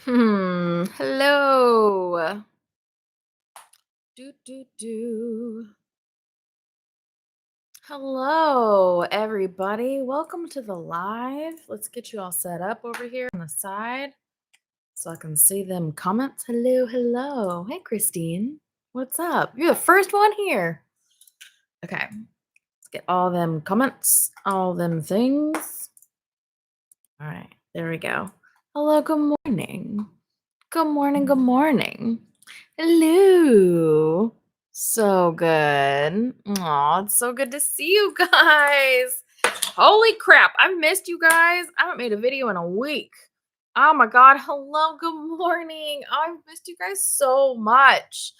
Hello. Do. Hello, everybody. Welcome to the live. Let's get you all set up over here on the side so I can see them comments. Hello, hello. Hey, Christine. What's up? You're the first one here. Okay. Let's get all them comments, all them things. All right. There we go. Hello, good morning. Good morning, good morning. Hello. So good. Aw, it's so good to see you guys. Holy crap, I've missed you guys. I haven't made a video in a week. Oh my god, hello, good morning. I've missed you guys so much.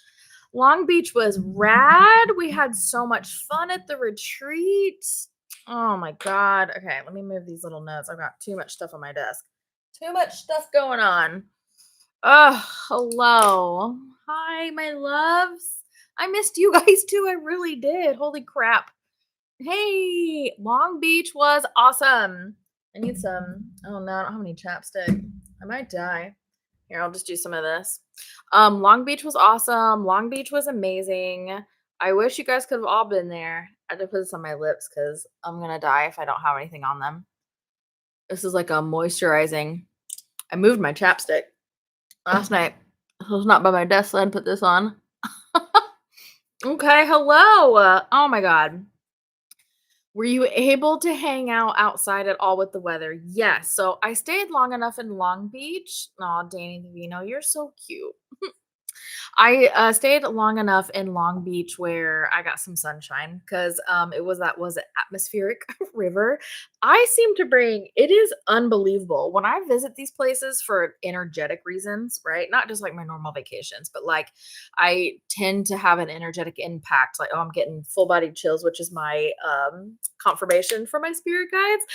Long Beach was rad. We had so much fun at the retreat. Oh my god. Okay, let me move these little notes. I've got too much stuff on my desk. Too much stuff going on. Oh, hello. Hi, my loves. I missed you guys too. I really did. Holy crap. Hey, Long Beach was awesome. I need some. Oh no, I don't have any chapstick. I might die. Here, I'll just do some of this. Long Beach was awesome. Long Beach was amazing. I wish you guys could have all been there. I had to put this on my lips because I'm gonna die if I don't have anything on them. This is like a moisturizing. I moved my chapstick last night. I was not by my desk, so I put this on. Okay, hello. Oh my god. Were you able to hang out outside at all with the weather? Yes. So I stayed long enough in Long Beach. Oh, Danny Vino, you're so cute. I stayed long enough in Long Beach where I got some sunshine because it was an atmospheric river. I seem to bring it is unbelievable when I visit these places for energetic reasons, right? Not just like my normal vacations, but like I tend to have an energetic impact. Like, oh, I'm getting full body chills, which is my confirmation for my spirit guides.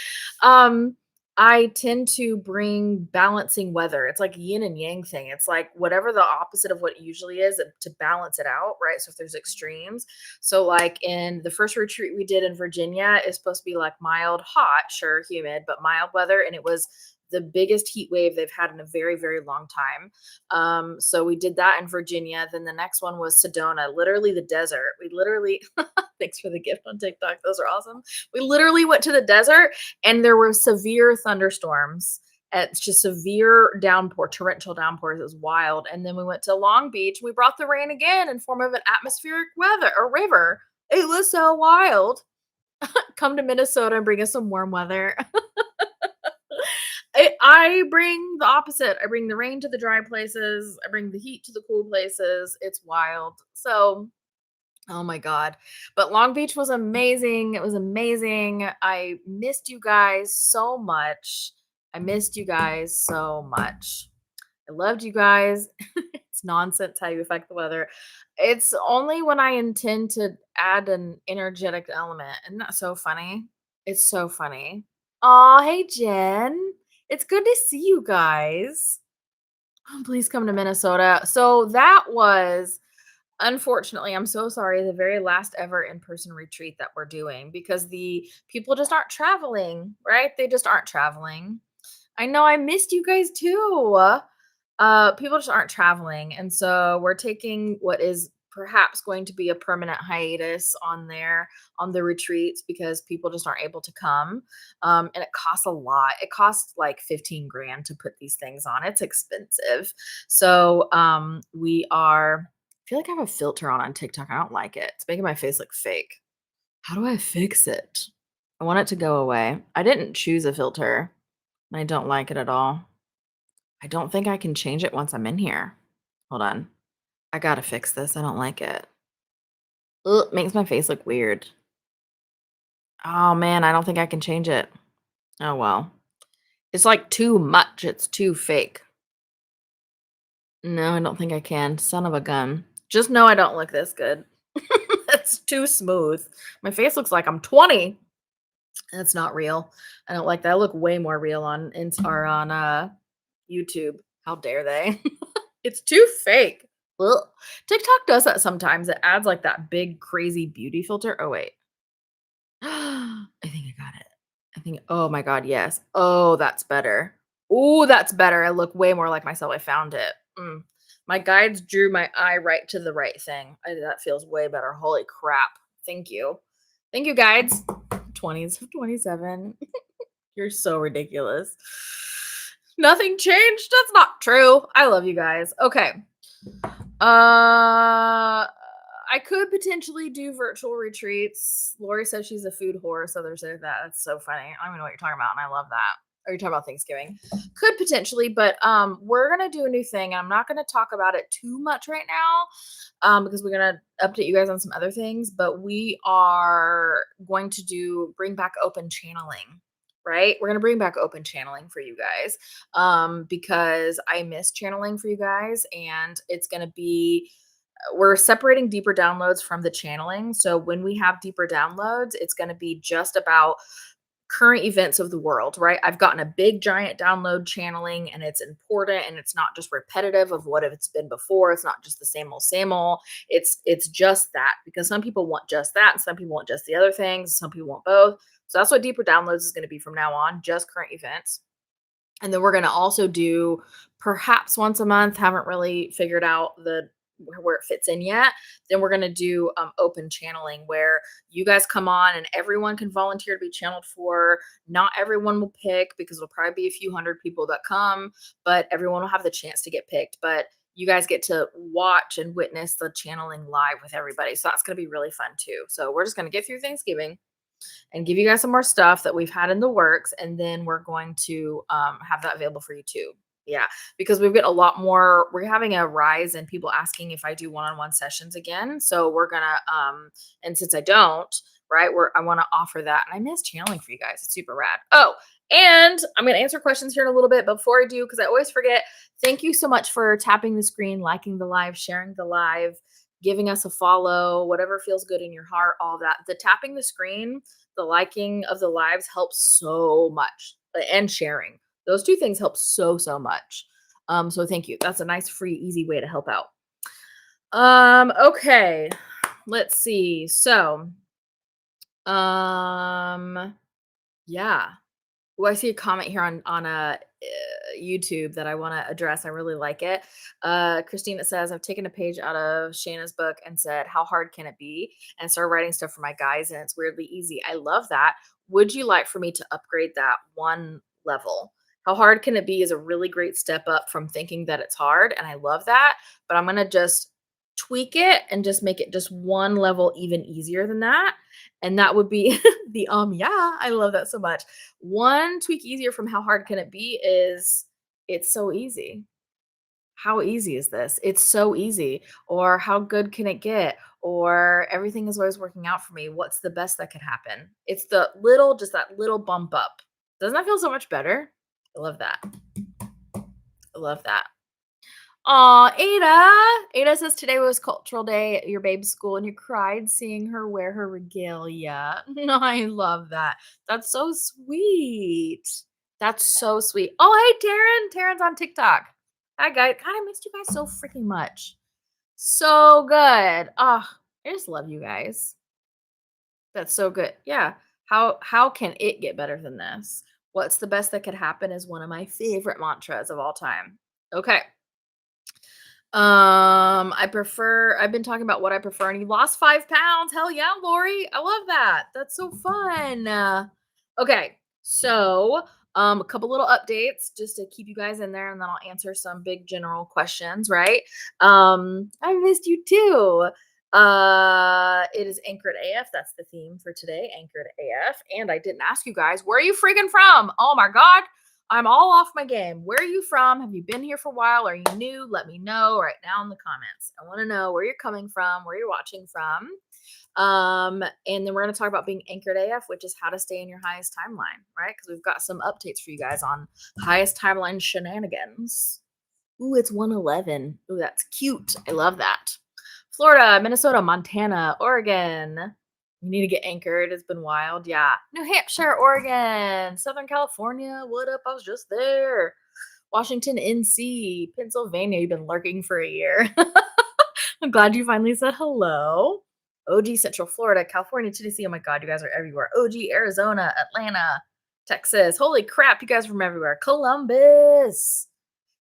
I tend to bring balancing weather. It's like yin and yang thing. It's like whatever the opposite of what usually is to balance it out, right? So if there's extremes. So like in the first retreat we did in Virginia, it's supposed to be like mild, hot, sure, humid, but mild weather. And it was the biggest heat wave they've had in a very, very long time. So we did that in Virginia. Then the next one was Sedona, literally the desert. We literally, thanks for the gift on TikTok. Those are awesome. We literally went to the desert and there were severe thunderstorms. It's just severe downpour, torrential downpours. It was wild. And then we went to Long Beach. We brought the rain again in form of an atmospheric weather or river. It was so wild. Come to Minnesota and bring us some warm weather. I bring the opposite. I bring the rain to the dry places. I bring the heat to the cool places. It's wild. So oh my god. But Long Beach was amazing. It was amazing. I missed you guys so much. I missed you guys so much. I loved you guys. It's nonsense how you affect the weather. It's only when I intend to add an energetic element. Isn't that so funny? It's so funny. Oh, hey Jen. It's good to see you guys. Oh, please come to Minnesota. So that was unfortunately, I'm so sorry, the very last ever in-person retreat that we're doing because the people just aren't traveling, right? They just aren't traveling. I know I missed you guys too. People just aren't traveling. And so we're taking what is perhaps going to be a permanent hiatus on there on the retreats because people just aren't able to come. And it costs a lot. It costs like 15 grand to put these things on. It's expensive. So we are I feel like I have a filter on TikTok. I don't like it. It's making my face look fake. How do I fix it? I want it to go away. I didn't choose a filter, and I don't like it at all. I don't think I can change it once I'm in here. Hold on. I gotta fix this. I don't like it. Ugh, makes my face look weird. Oh man, I don't think I can change it. Oh well. It's like too much. It's too fake. No, I don't think I can. Son of a gun. Just know I don't look this good. It's too smooth. My face looks like I'm 20. That's not real. I don't like that. I look way more real on or on YouTube. How dare they? It's too fake. Ugh. TikTok does that sometimes. It adds like that big crazy beauty filter. Oh wait. I think I got it. I think oh my god, yes. Oh, that's better. Ooh, that's better. I look way more like myself. I found it. My guides drew my eye right to the right thing. That feels way better. Holy crap. Thank you. Thank you, guides. 20s of 27. You're so ridiculous. Nothing changed. That's not true. I love you guys. Okay. I could potentially do virtual retreats. Lori says she's a food whore, so there's that. That's so funny. I don't even know what you're talking about, and I love that. Are you talking about Thanksgiving? Could potentially, but we're gonna do a new thing. I'm not gonna talk about it too much right now, because we're gonna update you guys on some other things. But we are going to bring back open channeling. Right? We're gonna bring back open channeling for you guys, because I miss channeling for you guys, and it's gonna be we're separating deeper downloads from the channeling. So when we have deeper downloads, it's going to be just about current events of the world, right? I've gotten a big giant download channeling and it's important and it's not just repetitive of what it's been before. It's not just the same old same old. It's just that because some people want just that and some people want just the other things, some people want both. So that's what deeper downloads is going to be from now on, just current events. And then we're going to also do perhaps once a month, haven't really figured out the where it fits in yet. Then we're going to do open channeling where you guys come on and everyone can volunteer to be channeled for. Not everyone will pick because it'll probably be a few hundred people that come, but everyone will have the chance to get picked. But you guys get to watch and witness the channeling live with everybody. So that's going to be really fun too. So we're just going to get through Thanksgiving and give you guys some more stuff that we've had in the works. And then we're going to have that available for you too. Yeah, because we've got a lot more. We're having a rise in people asking if I do one-on-one sessions again. So we're gonna, and since I don't, right, I want to offer that. And I miss channeling for you guys. It's super rad. Oh, and I'm gonna answer questions here in a little bit. But before I do, because I always forget, thank you so much for tapping the screen, liking the live, sharing the live, giving us a follow, whatever feels good in your heart, all that. The tapping the screen, the liking of the lives helps so much, and sharing. Those two things help so much. So thank you. That's a nice, free, easy way to help out. Okay. Let's see. So, yeah. Well, I see a comment here on a YouTube that I want to address. I really like it. Christina says, "I've taken a page out of Shayna's book and said, how hard can it be? And started writing stuff for my guys, and it's weirdly easy. I love that. Would you like for me to upgrade that one level? How hard can it be is a really great step up from thinking that it's hard, and I love that. But I'm gonna just tweak it and just make it just one level even easier than that, and that would be the yeah. I love that so much. One tweak easier from how hard can it be is it's so easy. How easy is this? It's so easy. Or how good can it get? Or everything is always working out for me. What's the best that could happen? It's just that little bump up. Doesn't that feel so much better? I love that. I love that. Aw, Ada. Ada says today was cultural day at your babe's school and you cried seeing her wear her regalia. No, I love that. That's so sweet. That's so sweet. Oh, hey, Taryn. Taryn's on TikTok. Hi, guys. God, I missed you guys so freaking much. So good. Oh, I just love you guys. That's so good. Yeah. How can it get better than this? What's the best that could happen is one of my favorite mantras of all time. Okay. I've been talking about what I prefer, and you lost 5 pounds. Hell yeah, Lori. I love that. That's so fun. Okay, so a couple little updates just to keep you guys in there, and then I'll answer some big general questions, right? I missed you too. It is Anchored AF. That's the theme for today, Anchored AF. And I didn't ask you guys, where are you freaking from? Oh my God. I'm all off my game. Where are you from? Have you been here for a while? Are you new? Let me know right now in the comments. I want to know where you're coming from, where you're watching from. And then we're going to talk about being anchored AF, which is how to stay in your highest timeline, right? Because we've got some updates for you guys on highest timeline shenanigans. Ooh, it's 111. Ooh, that's cute. I love that. Florida, Minnesota, Montana, Oregon. You need to get anchored. It's been wild. Yeah. New Hampshire, Oregon, Southern California. What up? I was just there. Washington, NC, Pennsylvania. You've been lurking for a year. I'm glad you finally said hello. OG, Central Florida, California, Tennessee. Oh my God, you guys are everywhere. OG, Arizona, Atlanta. Texas. Holy crap, you guys are from everywhere. Columbus.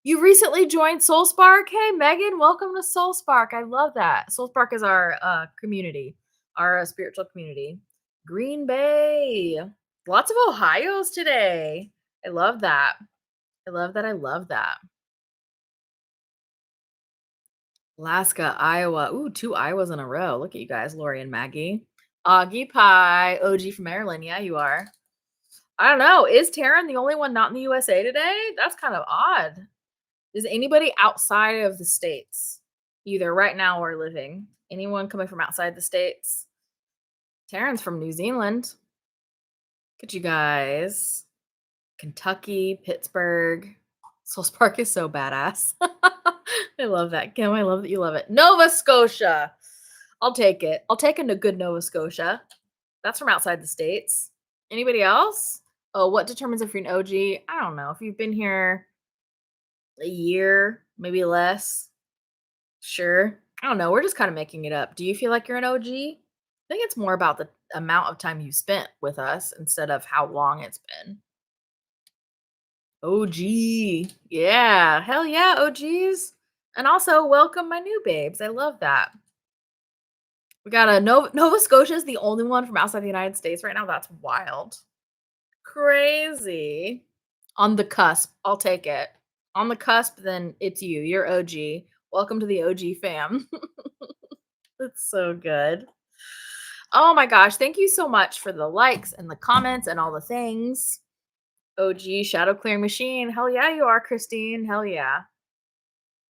You recently joined Soul Spark. Hey, Megan, welcome to Soul Spark. I love that. Soul Spark is our community, our spiritual community. Green Bay. Lots of Ohio's today. I love that. I love that. I love that. Alaska, Iowa. Ooh, two Iowas in a row. Look at you guys, Lori and Maggie. Augie Pie, OG from Maryland. Yeah, you are. I don't know. Is Taryn the only one not in the USA today? That's kind of odd. Is anybody outside of the states, either right now or living? Anyone coming from outside the states? Taryn's from New Zealand. Look at you guys. Kentucky, Pittsburgh. Soul Spark is so badass. I love that, Kim. I love that you love it. Nova Scotia. I'll take it. I'll take a good Nova Scotia. That's from outside the states. Anybody else? Oh, what determines if you're an OG? I don't know. If you've been here a year, maybe less. Sure. I don't know. We're just kind of making it up. Do you feel like you're an OG? I think it's more about the amount of time you spent with us instead of how long it's been. OG. Yeah. Hell yeah, OGs. And also, welcome my new babes. I love that. We got a Nova Scotia is the only one from outside the United States right now. That's wild. Crazy. On the cusp. I'll take it. On the cusp, then it's you. You're OG. Welcome to the OG fam. That's so good. Oh my gosh. Thank you so much for the likes and the comments and all the things. OG Shadow Clearing Machine. Hell yeah, you are, Christine. Hell yeah.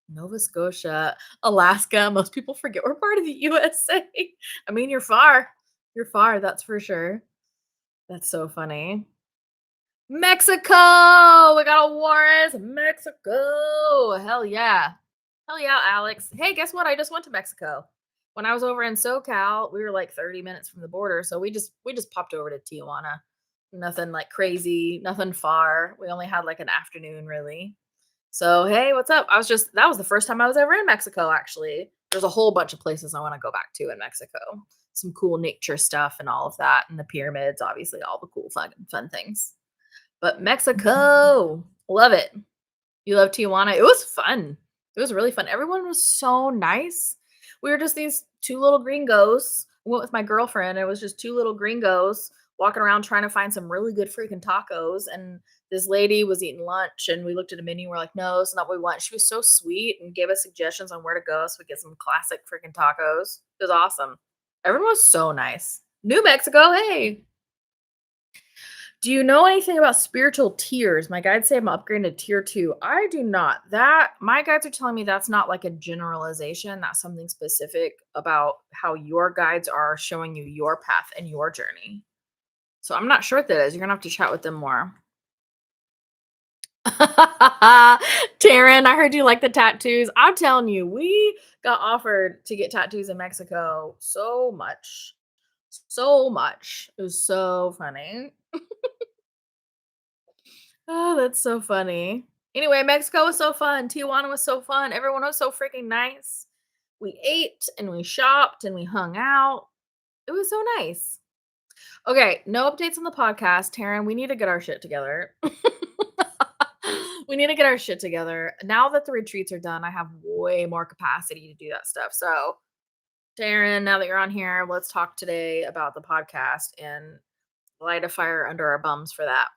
Nova Scotia, Alaska. Most people forget we're part of the USA. I mean, you're far. You're far, that's for sure. That's so funny. Mexico! We got a Juarez, Mexico. Hell yeah. Hell yeah, Alex. Hey, guess what? I just went to Mexico. When I was over in SoCal, we were like 30 minutes from the border, so we just popped over to Tijuana. Nothing like crazy, nothing far. We only had like an afternoon really. So, hey, what's up? That was the first time I was ever in Mexico actually. There's a whole bunch of places I want to go back to in Mexico. Some cool nature stuff and all of that, and the pyramids, obviously all the cool fun things. But Mexico, love it. You love Tijuana. It was fun. It was really fun. Everyone was so nice. We were just these two little gringos. I went with my girlfriend. It was just two little gringos walking around trying to find some really good freaking tacos. And this lady was eating lunch, and we looked at a menu. We're like, no, it's not what we want. She was so sweet and gave us suggestions on where to go so we get some classic freaking tacos. It was awesome. Everyone was so nice. New Mexico, hey. Do you know anything about spiritual tiers? My guides say I'm upgrading to tier 2. I do not. That my guides are telling me that's not like a generalization. That's something specific about how your guides are showing you your path and your journey. So I'm not sure what that is. You're gonna have to chat with them more. Taryn, I heard you like the tattoos. I'm telling you, we got offered to get tattoos in Mexico so much. So much. It was so funny. Oh, that's so funny. Anyway, Mexico was so fun. Tijuana was so fun. Everyone was so freaking nice. We ate and we shopped and we hung out. It was so nice. Okay, no updates on the podcast, Taryn. We need to get our shit together. We need to get our shit together. Now that the retreats are done, I have way more capacity to do that stuff. So, Taryn, now that you're on here, let's talk today about the podcast and light a fire under our bums for that.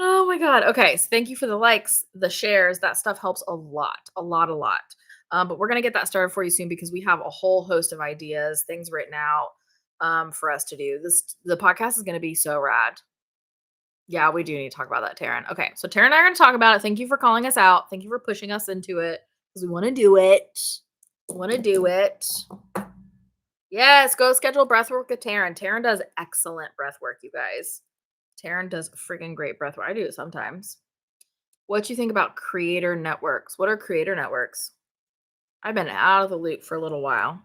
Oh my god. Okay, so thank you for the likes, the shares. That stuff helps a lot, a lot, a lot. But we're gonna get that started for you soon because we have a whole host of ideas, things written out for us to do. The podcast is gonna be so rad. Yeah, we do need to talk about that, Taryn. Okay, so Taryn and I are gonna talk about it. Thank you for calling us out. Thank you for pushing us into it because we want to do it. We want to do it. Yes, go schedule breathwork with Taryn. Taryn does excellent breathwork, you guys. Taryn does freaking great breathwork. I do it sometimes. What do you think about creator networks? What are creator networks? I've been out of the loop for a little while,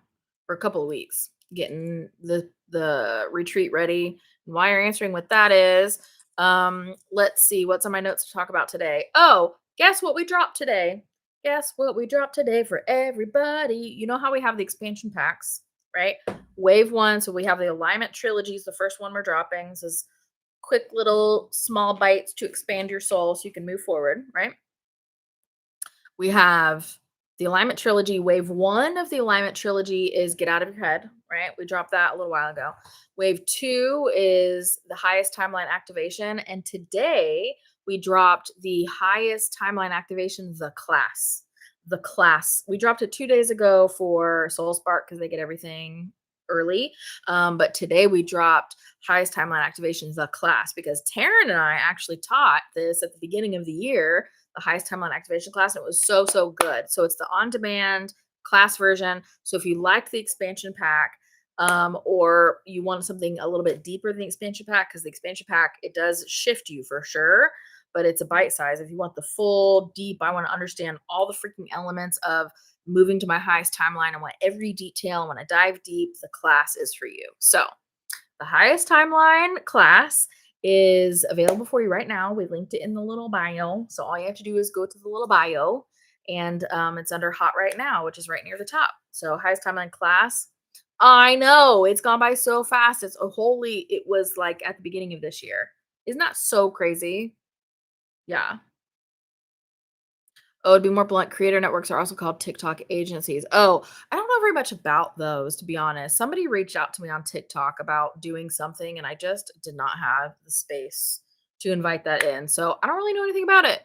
for a couple of weeks, getting the retreat ready. And why you're answering what that is. Let's see what's on my notes to talk about today. Oh, guess what we dropped today? Guess what we dropped today for everybody? You know how we have the expansion packs, right? Wave 1. So we have the alignment trilogies. The first one we're dropping. This is quick little small bites to expand your soul so you can move forward, right? We have the alignment trilogy. Wave one of the alignment trilogy is get out of your head, right? We dropped that a little while ago. Wave two is the highest timeline activation. And today we dropped the highest timeline activation, the class. The class. We dropped it 2 days ago for Soul Spark because they get everything early. But today we dropped highest timeline activation, the class, because Taryn and I actually taught this at the beginning of the year, the highest timeline activation class, and it was so, so good. So it's the on-demand class version. So if you liked the expansion pack, or you want something a little bit deeper than the expansion pack, because the expansion pack, it does shift you for sure, but it's a bite size. If you want the full deep, I want to understand all the freaking elements of moving to my highest timeline. I want every detail. I want to dive deep. The class is for you. So the highest timeline class is available for you right now. We linked it in the little bio. So all you have to do is go to the little bio, and it's under hot right now, which is right near the top. So highest timeline class. I know it's gone by so fast. It's a holy, it was like at the beginning of this year. Isn't that so crazy? Yeah. Oh, to be more blunt, creator networks are also called TikTok agencies. Oh, I don't know very much about those, to be honest. Somebody reached out to me on TikTok about doing something, and I just did not have the space to invite that in. So I don't really know anything about it.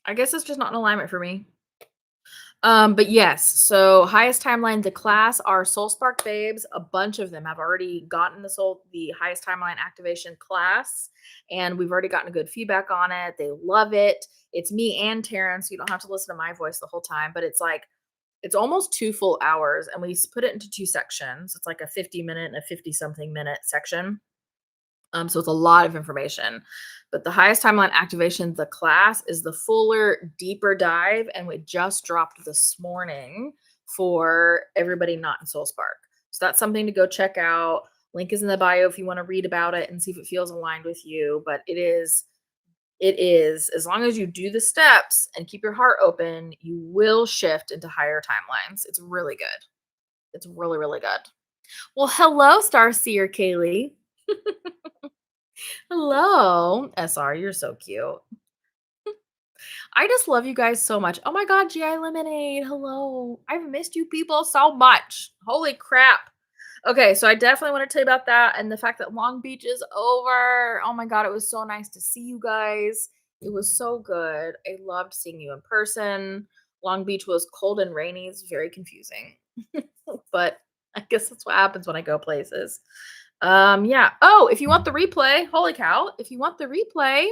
I guess it's just not in alignment for me. But yes, so highest timeline, the class are Soul Spark babes. A bunch of them have already gotten the highest timeline activation class, and we've already gotten good feedback on it. They love it. It's me and Taryn, so you don't have to listen to my voice the whole time, but it's almost 2 full hours, and we put it into two sections. It's like a 50-minute and a 50 something minute section. So it's a lot of information. But the highest timeline activation, the class, is the fuller, deeper dive, and we just dropped this morning for everybody not in Soul Spark. So that's something to go check out. Link is in the bio if you want to read about it and see if it feels aligned with you. But it is, as long as you do the steps and keep your heart open, you will shift into higher timelines. It's really good. It's really, really good. Well, hello, Starseer Kaylee. Hello, SR. You're so cute. I just love you guys so much. Oh my God, GI Lemonade. Hello. I've missed you people so much. Holy crap. Okay, so I definitely want to tell you about that and the fact that Long Beach is over. Oh my God, it was so nice to see you guys. It was so good. I loved seeing you in person. Long Beach was cold and rainy. It's very confusing. But I guess that's what happens when I go places. Yeah. Oh, if you want the replay, holy cow, if you want the replay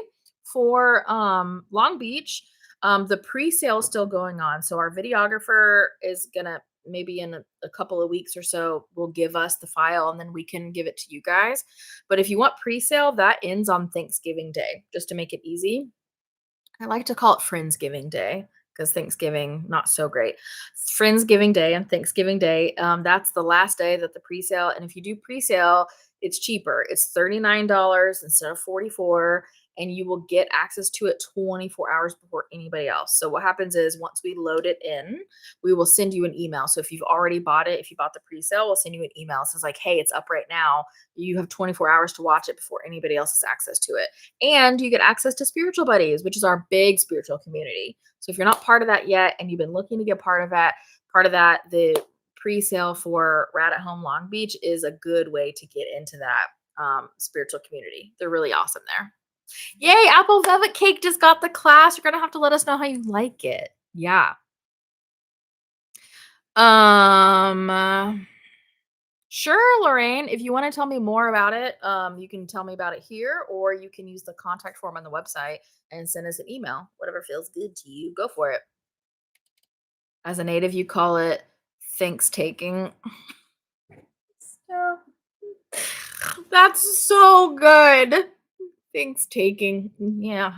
for Long Beach, the pre-sale is still going on. So our videographer is gonna maybe in a couple of weeks or so will give us the file, and then we can give it to you guys. But if you want pre-sale, that ends on Thanksgiving Day, just to make it easy. I like to call it Friendsgiving Day because Thanksgiving, not so great. Friendsgiving Day and Thanksgiving Day, that's the last day that the pre-sale. And if you do pre-sale, it's cheaper. It's $39 instead of 44, and you will get access to it 24 hours before anybody else. So what happens is once we load it in, we will send you an email. So if you've already bought it, if you bought the pre-sale, we'll send you an email. It says like, hey, it's up right now. You have 24 hours to watch it before anybody else has access to it. And you get access to Spiritual Buddies, which is our big spiritual community. So if you're not part of that yet and you've been looking to get part of that, the pre-sale for Rad at Home Long Beach is a good way to get into that spiritual community. They're really awesome there. Yay, Apple Velvet Cake just got the class. You're going to have to let us know how you like it. Yeah. Sure, Lorraine. If you want to tell me more about it, you can tell me about it here, or you can use the contact form on the website and send us an email. Whatever feels good to you, go for it. As a native, you call it thanks taking. That's so good. Thanks taking. Yeah.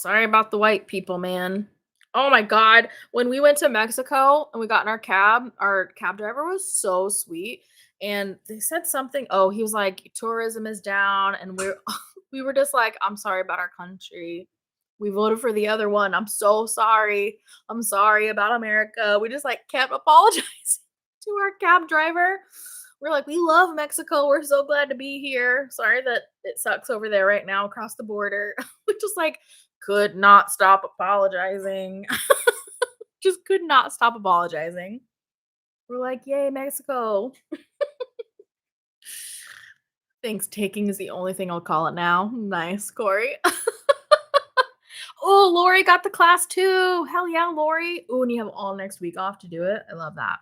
Sorry about the white people, man. Oh my God. When we went to Mexico and we got in our cab driver was so sweet. And they said something. Oh, he was like, tourism is down. And we were just like, I'm sorry about our country. We voted for the other one. I'm so sorry. I'm sorry about America. We just like kept apologizing to our cab driver. We're like, "We love Mexico. We're so glad to be here. Sorry that it sucks over there right now across the border." We just like could not stop apologizing. Just could not stop apologizing. We're like, "Yay, Mexico." Thanks taking is the only thing I'll call it now. Nice, Corey. Oh, Lori got the class too. Hell yeah, Lori. Oh, and you have all next week off to do it. I love that.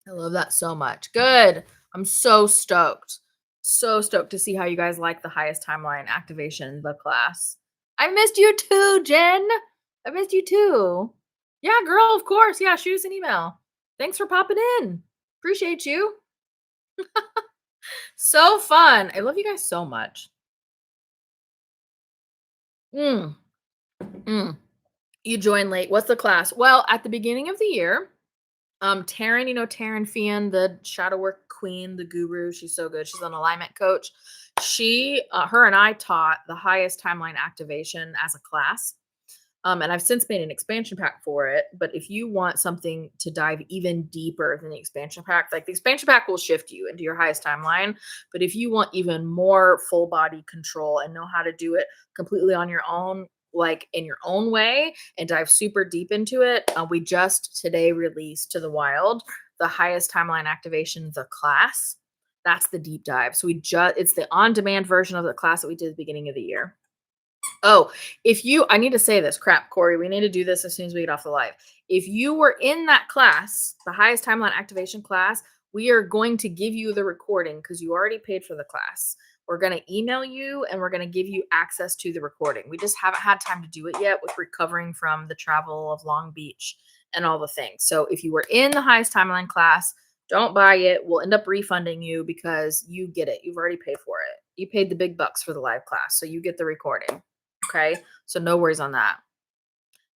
I love that so much. Good. I'm so stoked. So stoked to see how you guys like the highest timeline activation, the class. I missed you too, Jen. I missed you too. Yeah, girl, of course. Yeah, shoot us an email. Thanks for popping in. Appreciate you. So fun. I love you guys so much. Mm, mm. You joined late. What's the class? Well, at the beginning of the year, Taryn, you know Taryn Fian, the shadow work queen, the guru. She's so good. She's an alignment coach. Her and I taught the highest timeline activation as a class. And I've since made an expansion pack for it. But if you want something to dive even deeper than the expansion pack, like the expansion pack will shift you into your highest timeline. But if you want even more full body control and know how to do it completely on your own, like in your own way, and dive super deep into it, we just today released to the wild the highest timeline activation, the class. That's the deep dive. So it's the on demand version of the class that we did at the beginning of the year. Oh, I need to say this, crap, Corey, we need to do this as soon as we get off the live. If you were in that class, the highest timeline activation class, we are going to give you the recording because you already paid for the class. We're going to email you and we're going to give you access to the recording. We just haven't had time to do it yet with recovering from the travel of Long Beach and all the things. So if you were in the highest timeline class, don't buy it. We'll end up refunding you because you get it. You've already paid for it. You paid the big bucks for the live class, so you get the recording. Okay, so no worries on that.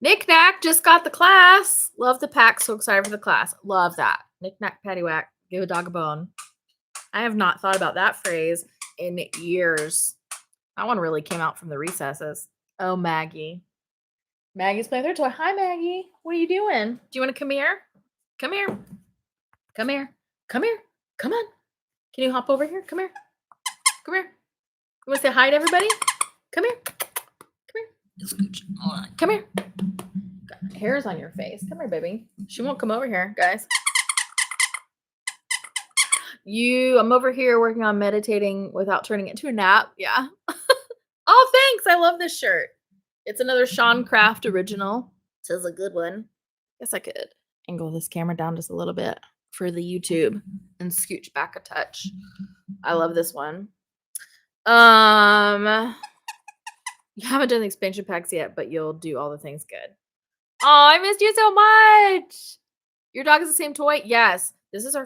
Knick Knack just got the class. Love the pack. So excited for the class. Love that. Knick Knack Paddywhack. Give a dog a bone. I have not thought about that phrase in years. That one really came out from the recesses. Oh, Maggie. Maggie's playing their toy. Hi, Maggie. What are you doing? Do you want to come here? Come here. Come here. Come here. Come on. Can you hop over here? Come here. Come here. You want to say hi to everybody? Come here. Come here. Got hairs on your face. Come here, baby. She won't come over here, guys. I'm over here working on meditating without turning it into a nap. Yeah. Oh, thanks. I love this shirt. It's another Sean Craft original. This is a good one. Guess I could angle this camera down just a little bit for the YouTube and scooch back a touch. I love this one. You haven't done the expansion packs yet, but you'll do all the things good. Oh, I missed you so much. Your dog is the same toy? Yes. This is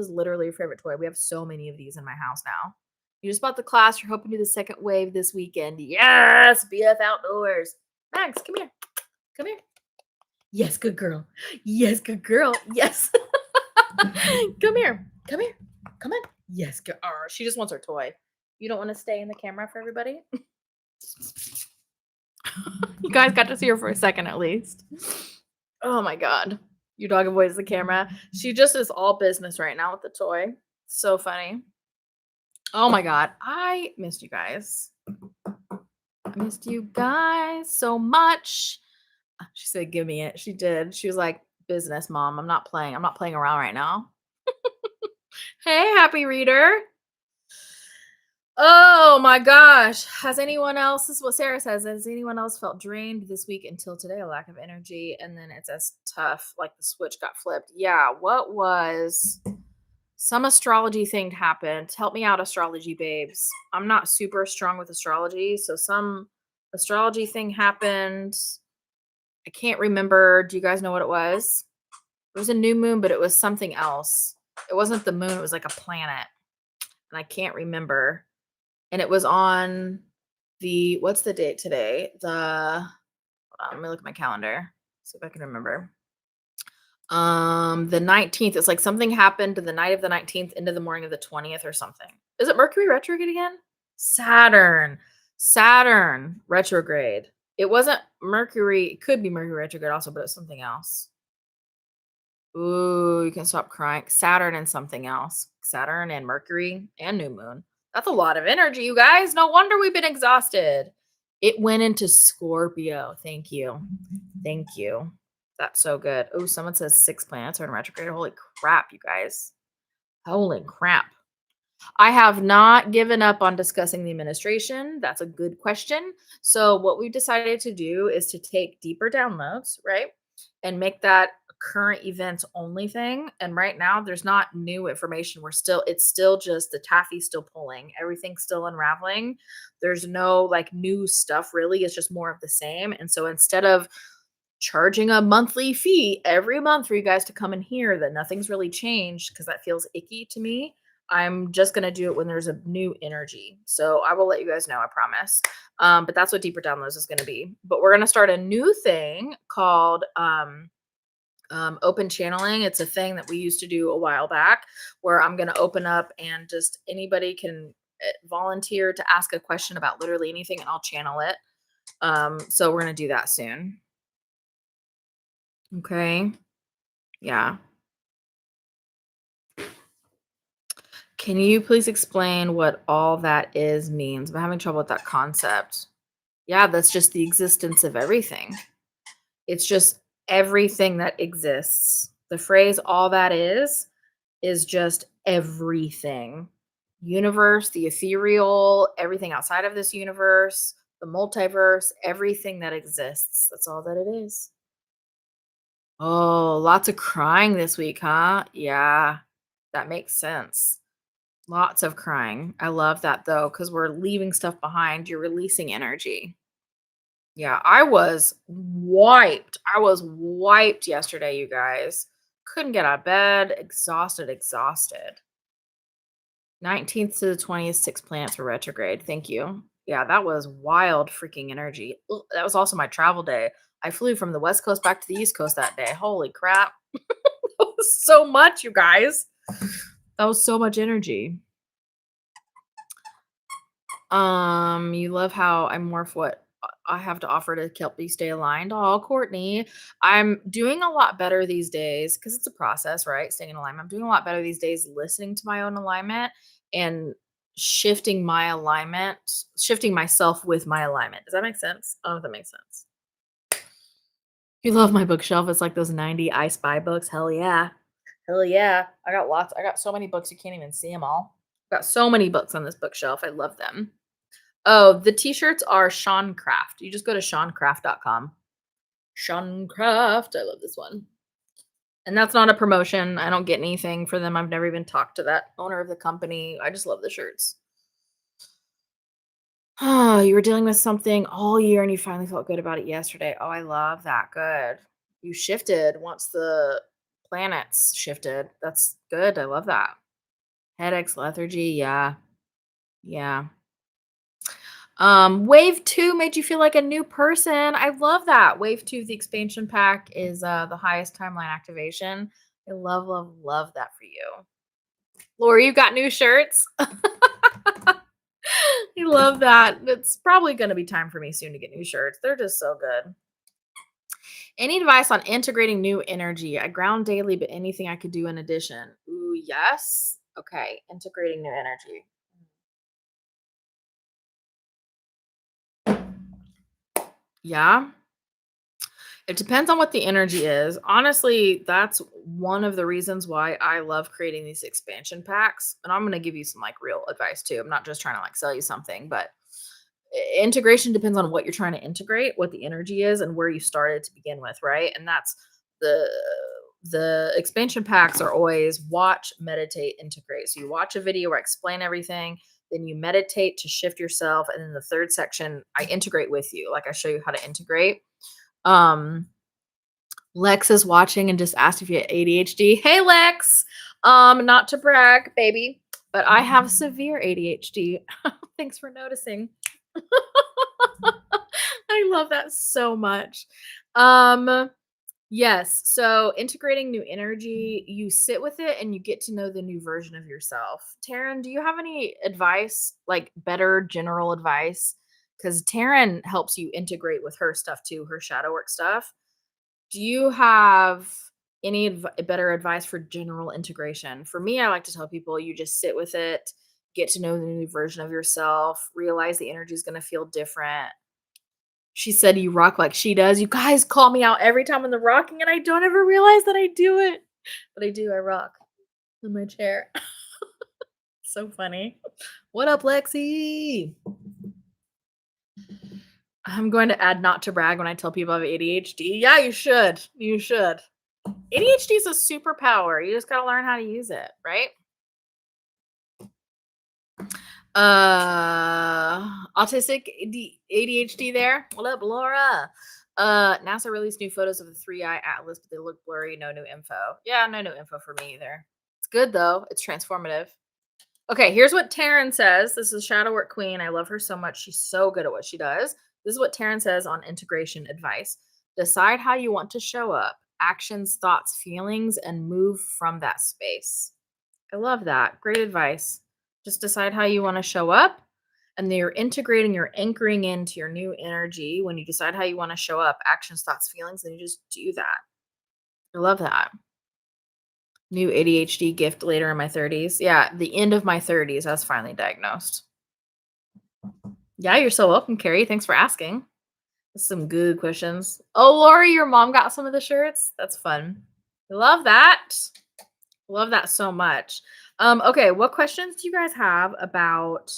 literally your favorite toy. We have so many of these in my house now. You just bought the class. You're hoping to do the second wave this weekend. Yes, BF Outdoors. Max, come here. Come here. Yes, good girl. Yes, good girl. Yes. Come here. Come here. Come on. Yes, good. She just wants her toy. You don't want to stay in the camera for everybody? You guys got to see her for a second at least. Oh my god. Your dog avoids the camera. She just is all business right now with the toy. So funny. Oh my god. I missed you guys. I missed you guys so much. She said, give me it. She did. She was like, business, mom. I'm not playing around right now. Hey, happy reader. Oh my gosh. Has anyone else, this is what Sarah says, has anyone else felt drained this week until today? A lack of energy, and then it's as tough, like the switch got flipped. Yeah, what was some astrology thing happened? Help me out, astrology babes. I'm not super strong with astrology, so some astrology thing happened. I can't remember. Do you guys know what it was? It was a new moon, but it was something else. It wasn't the moon, it was like a planet. And I can't remember. And it was on what's the date today? Hold on, let me look at my calendar. See if I can remember. The 19th. It's like something happened the night of the 19th into the morning of the 20th or something. Is it Mercury retrograde again? Saturn retrograde. It wasn't Mercury. It could be Mercury retrograde also, but it's something else. Ooh, you can stop crying. Saturn and something else. Saturn and Mercury and new moon. That's a lot of energy, you guys. No wonder we've been exhausted. It went into Scorpio. Thank you. Thank you. That's so good. Oh, someone says 6 planets are in retrograde. Holy crap, you guys. Holy crap. I have not given up on discussing the administration. That's a good question. So, what we've decided to do is to take deeper downloads, right? And make that a current events only thing. And right now, there's not new information. It's still just the taffy's still pulling, everything's still unraveling. There's no like new stuff really. It's just more of the same. And so, instead of charging a monthly fee every month for you guys to come and hear that nothing's really changed because that feels icky to me. I'm just gonna do it when there's a new energy. So I will let you guys know, I promise. But that's what Deeper Downloads is gonna be. But we're gonna start a new thing called open channeling. It's a thing that we used to do a while back where I'm gonna open up and just anybody can volunteer to ask a question about literally anything and I'll channel it. So we're gonna do that soon. Okay. Yeah. Can you please explain what all that is means? I'm having trouble with that concept. Yeah, that's just the existence of everything. It's just everything that exists. The phrase all that is just everything. Universe, the ethereal, everything outside of this universe, the multiverse, everything that exists. That's all that it is. Oh, lots of crying this week, huh? Yeah, that makes sense. Lots of crying. I love that though, because we're leaving stuff behind. You're releasing energy. Yeah, I was wiped. I was wiped yesterday, you guys. Couldn't get out of bed. Exhausted, exhausted. 19th to the 20th, 6 planets were retrograde. Thank you. Yeah, that was wild freaking energy. Ugh, that was also my travel day. I flew from the West Coast back to the East Coast that day. Holy crap. That was so much, you guys. That was so much energy. You love how I'm more of what I have to offer to help you stay aligned. Oh, Courtney, I'm doing a lot better these days because it's a process, right? Staying in alignment. I'm doing a lot better these days listening to my own alignment and shifting my alignment, shifting myself with my alignment. Does that make sense? I don't know if that makes sense. You love my bookshelf. It's like those 90 I Spy books. Hell yeah. Hell yeah. I got lots. I got so many books you can't even see them all. Got so many books on this bookshelf. I love them. Oh, the t-shirts are Sean Craft. You just go to seancraft.com. Sean Craft. I love this one. And that's not a promotion. I don't get anything for them. I've never even talked to that owner of the company. I just love the shirts. Oh, you were dealing with something all year and you finally felt good about it yesterday. Oh, I love that. Good. You shifted once the planets shifted. That's good. I love that. Headaches, lethargy. Yeah. Yeah. Wave 2 made you feel like a new person. I love that. Wave 2, the expansion pack is the highest timeline activation. I love, love, love that for you. Laura, you got new shirts? I love that. It's probably going to be time for me soon to get new shirts. They're just so good. Any advice on integrating new energy? I ground daily, but anything I could do in addition? Ooh, yes. Okay, integrating new energy. Yeah. It depends on what the energy is. Honestly, that's one of the reasons why I love creating these expansion packs. And I'm going to give you some like real advice too. I'm not just trying to like sell you something, but integration depends on what you're trying to integrate, what the energy is, and where you started to begin with, right? And that's the expansion packs are always watch, meditate, integrate. So you watch a video where I explain everything, then you meditate to shift yourself, and then the third section I integrate with you. Like I show you how to integrate. Um Lex is watching and just asked if you had ADHD. Hey Lex. Not to brag, baby, but I have severe ADHD. Thanks for noticing. I love that so much. Yes, so integrating new energy, you sit with it and you get to know the new version of yourself. Taryn, do you have any advice, like better general advice? Because Taryn helps you integrate with her stuff too, her shadow work stuff. Do you have Any better advice for general integration? For me, I like to tell people you just sit with it, get to know the new version of yourself, realize the energy is going to feel different. She said you rock like she does. You guys call me out every time on the rocking, and I don't ever realize that I do it. But I do. I rock in my chair. So funny. What up, Lexi? I'm going to add not to brag when I tell people I have ADHD. Yeah, you should. You should. ADHD is a superpower. You just got to learn how to use it, right? Autistic ADHD there. What up, Laura? NASA released new photos of the three-eye atlas, but they look blurry. No new info. Yeah, no new info for me either. It's good though. It's transformative. Okay, here's what Taryn says. This is Shadow Work Queen. I love her so much. She's so good at what she does. This is what Taryn says on integration advice. Decide how you want to show up, actions, thoughts, feelings, and move from that space. I love that. Great advice. Just decide how you want to show up, and then you're integrating, you're anchoring into your new energy. When you decide how you want to show up, actions, thoughts, feelings, then you just do that. I love that. New ADHD gift later in my 30s. Yeah, the end of my 30s, I was finally diagnosed. Yeah, you're so welcome, Carrie. Thanks for asking. That's some good questions. Oh, Lori, your mom got some of the shirts. That's fun. I love that. Love that so much. Okay, what questions do you guys have about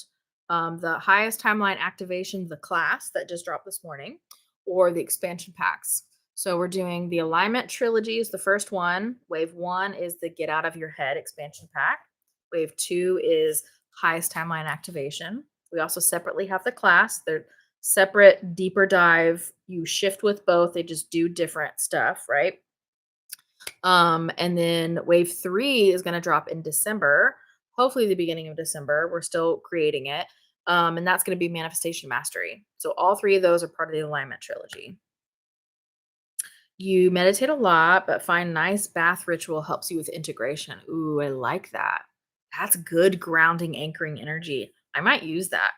the highest timeline activation, the class that just dropped this morning, or the expansion packs? So we're doing the alignment trilogy is the first one. Wave one is the get out of your head expansion pack. Wave two is highest timeline activation. We also separately have the class. They're separate, deeper dive. You shift with both. They just do different stuff, right? And then wave three is going to drop in December, hopefully the beginning of December. We're still creating it. And that's going to be manifestation mastery. So all three of those are part of the alignment trilogy. You meditate a lot, but find nice bath ritual helps you with integration. Ooh, I like that. That's good grounding, anchoring energy. I might use that.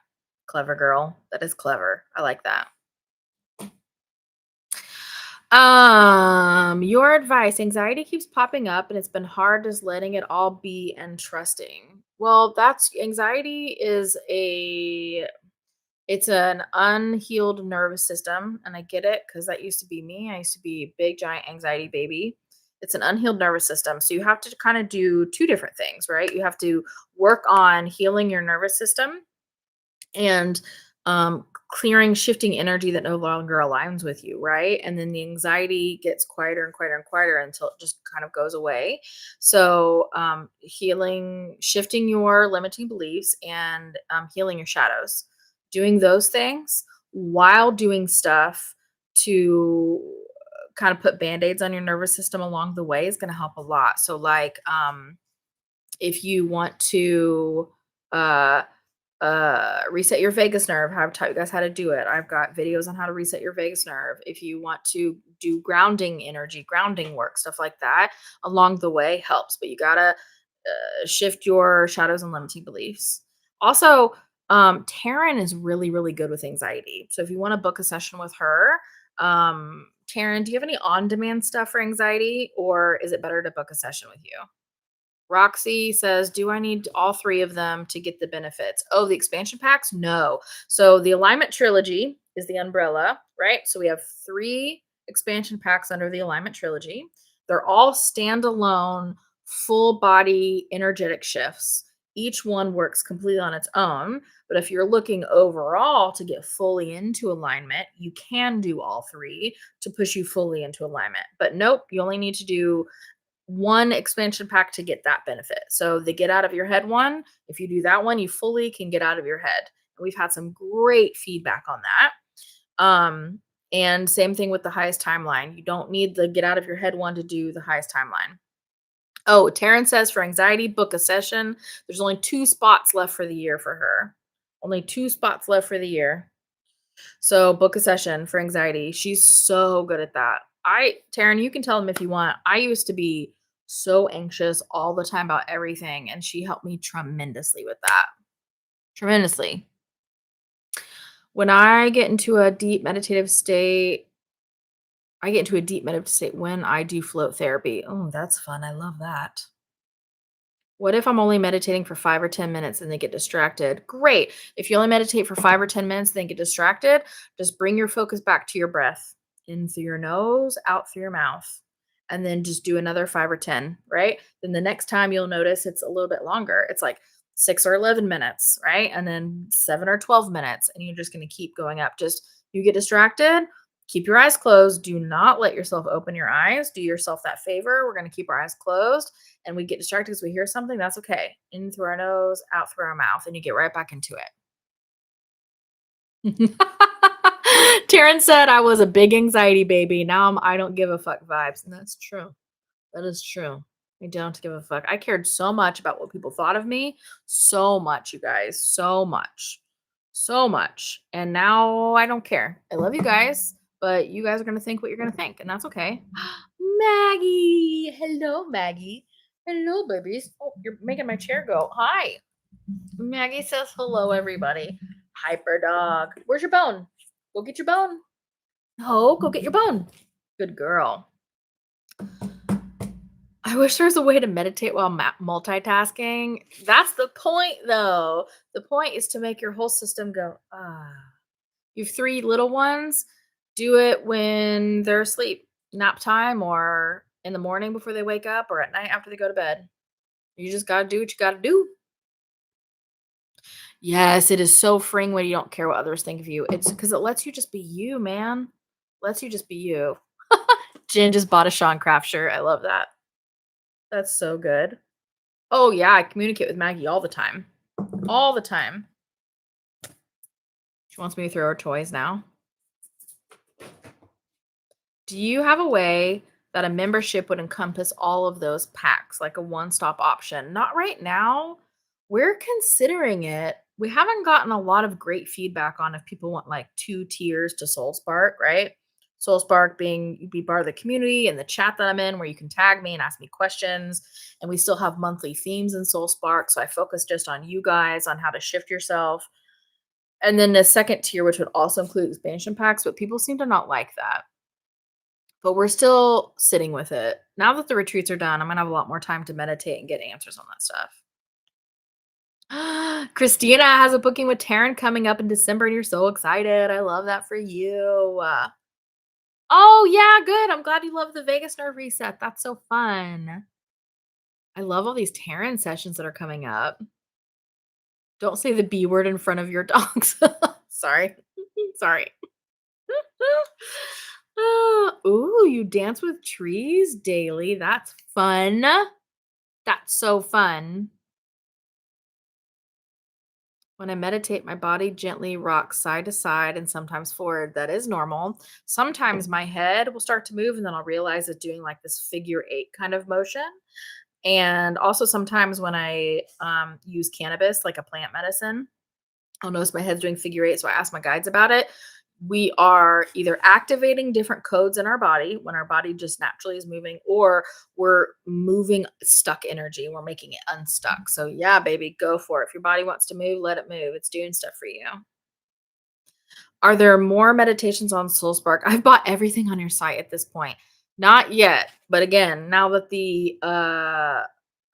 Clever girl. That is clever. I like that. Your advice, anxiety keeps popping up and it's been hard just letting it all be and trusting. Well, that's anxiety is it's an unhealed nervous system, and I get it because that used to be me. I used to be a big giant anxiety baby. It's an unhealed nervous system. So you have to kind of do two different things, right? You have to work on healing your nervous system and clearing shifting energy that no longer aligns with you, right? And then the anxiety gets quieter and quieter and quieter until it just kind of goes away. So healing, shifting your limiting beliefs, and healing your shadows, doing those things while doing stuff to kind of put band-aids on your nervous system along the way is going to help a lot. So like if you want to uh reset your vagus nerve, how taught you guys how to do it. I've got videos on how to reset your vagus nerve. If you want to do grounding energy, grounding work, stuff like that along the way helps, but you gotta shift your shadows and limiting beliefs. Also, Taryn is really, really good with anxiety. So if you want to book a session with her, Taryn, do you have any on-demand stuff for anxiety, or is it better to book a session with you? Roxy says, do I need all three of them to get the benefits? Oh, the expansion packs? No. So the alignment trilogy is the umbrella, right? So we have three expansion packs under the alignment trilogy. They're all standalone, full body energetic shifts. Each one works completely on its own. But if you're looking overall to get fully into alignment, you can do all three to push you fully into alignment. But nope, you only need to do one expansion pack to get that benefit. So the get out of your head one, if you do that one, you fully can get out of your head. And we've had some great feedback on that. And same thing with the highest timeline. You don't need the get out of your head one to do the highest timeline. Oh, Taryn says for anxiety, book a session. There's only 2 spots left for the year for her. Only 2 spots left for the year. So book a session for anxiety. She's so good at that. Taryn, you can tell them if you want. I used to be so anxious all the time about everything, and she helped me tremendously with that. Tremendously. When I get into a deep meditative state, I get into a deep meditative state when I do float therapy. Oh, that's fun. I love that. What if I'm only meditating for 5 or 10 minutes and they get distracted? Great. If you only meditate for 5 or 10 minutes, then get distracted, just bring your focus back to your breath. In through your nose, out through your mouth. And then just do another 5 or 10, right? Then the next time you'll notice it's a little bit longer. It's like 6 or 11 minutes, right? And then 7 or 12 minutes. And you're just going to keep going up. Just you get distracted, keep your eyes closed. Do not let yourself open your eyes. Do yourself that favor. We're going to keep our eyes closed and we get distracted because we hear something. That's okay. In through our nose, out through our mouth, and you get right back into it. Taryn said I was a big anxiety baby. Now I don't give a fuck vibes. And that's true. That is true. I don't give a fuck. I cared so much about what people thought of me. So much, you guys. So much. So much. And now I don't care. I love you guys, but you guys are going to think what you're going to think. And that's okay. Maggie. Hello, Maggie. Hello, babies. Oh, you're making my chair go. Hi. Maggie says hello, everybody. Hyper dog. Where's your bone? Go get your bone. No, go get your bone. Good girl. I wish there was a way to meditate while multitasking. That's the point, though. The point is to make your whole system go, ah. You have 3 little ones. Do it when they're asleep, nap time, or in the morning before they wake up, or at night after they go to bed. You just got to do what you got to do. Yes, it is so freeing when you don't care what others think of you. It's because it lets you just be you, man. Lets you just be you. Jen just bought a Sean Craft shirt. I love that. That's so good. Oh, yeah, I communicate with Maggie all the time. All the time. She wants me to throw her toys now. Do you have a way that a membership would encompass all of those packs, like a one-stop option? Not right now. We're considering it. We haven't gotten a lot of great feedback on if people want like 2 tiers to SoulSpark, right? SoulSpark being you be part of the community and the chat that I'm in where you can tag me and ask me questions. And we still have monthly themes in SoulSpark. So I focus just on you guys, on how to shift yourself. And then the second tier, which would also include expansion packs, but people seem to not like that. But we're still sitting with it. Now that the retreats are done, I'm gonna have a lot more time to meditate and get answers on that stuff. Christina has a booking with Taryn coming up in December, and you're so excited. I love that for you. Oh, yeah, good. I'm glad you love the Vegas nerve reset. That's so fun. I love all these Taryn sessions that are coming up. Don't say the B word in front of your dogs. Sorry. Sorry. Ooh, you dance with trees daily. That's fun. That's so fun. When I meditate, my body gently rocks side to side and sometimes forward. That is normal. Sometimes my head will start to move and then I'll realize it's doing like this figure 8 kind of motion. And also sometimes when I use cannabis, like a plant medicine, I'll notice my head's doing figure 8. So I ask my guides about it. We are either activating different codes in our body when our body just naturally is moving, or we're moving stuck energy. We're making it unstuck. So, yeah, baby, go for it. If your body wants to move, let it move. It's doing stuff for you. Are there more meditations on SoulSpark? I've bought everything on your site at this point. Not yet, but again, now that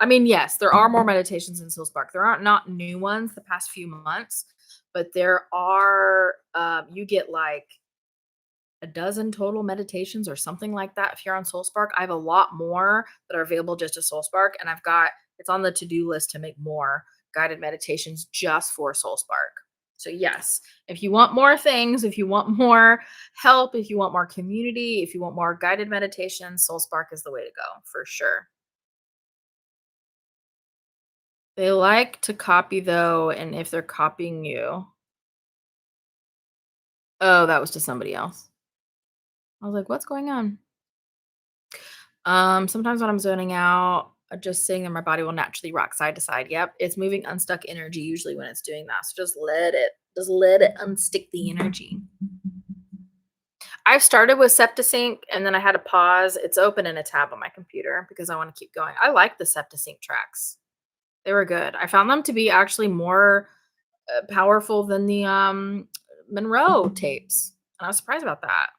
I mean, yes, there are more meditations in SoulSpark. There aren't not new ones the past few months, but there are. You get like a dozen total meditations or something like that if you're on SoulSpark. I have a lot more that are available just to SoulSpark, and it's on the to-do list to make more guided meditations just for SoulSpark. So yes, if you want more things, if you want more help, if you want more community, if you want more guided meditation, SoulSpark is the way to go for sure. They like to copy though, and if they're copying you, oh, that was to somebody else. I was like, what's going on? Sometimes when I'm zoning out, just sitting there, my body will naturally rock side to side. Yep, it's moving unstuck energy usually when it's doing that. So just let it unstick the energy. I've started with Septisync and then I had to pause. It's open in a tab on my computer because I want to keep going. I like the Septisync tracks. They were good. I found them to be actually more powerful than the Monroe tapes. And I was surprised about that.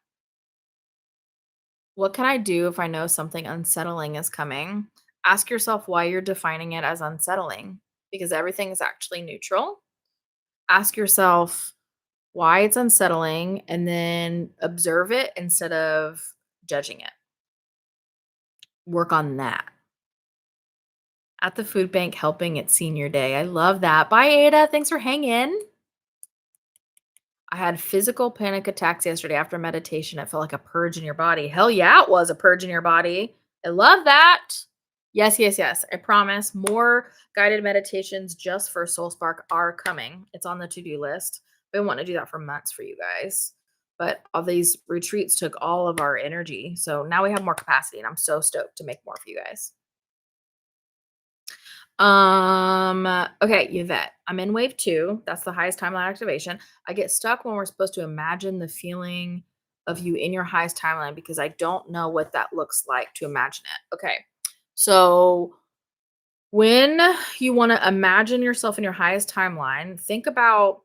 What can I do if I know something unsettling is coming? Ask yourself why you're defining it as unsettling because everything is actually neutral. Ask yourself why it's unsettling and then observe it instead of judging it. Work on that. At the food bank helping at senior day. I love that. Bye, Ada. Thanks for hanging. I had physical panic attacks yesterday after meditation. It felt like a purge in your body. Hell yeah, it was a purge in your body. I love that. Yes, yes, yes. I promise more guided meditations just for Soul Spark are coming. It's on the to-do list. Been wanting to do that for months for you guys. But all these retreats took all of our energy. So now we have more capacity and I'm so stoked to make more for you guys. Okay, Yvette. I'm in wave 2. That's the highest timeline activation. I get stuck when we're supposed to imagine the feeling of you in your highest timeline because I don't know what that looks like to imagine it. Okay. So when you want to imagine yourself in your highest timeline, think about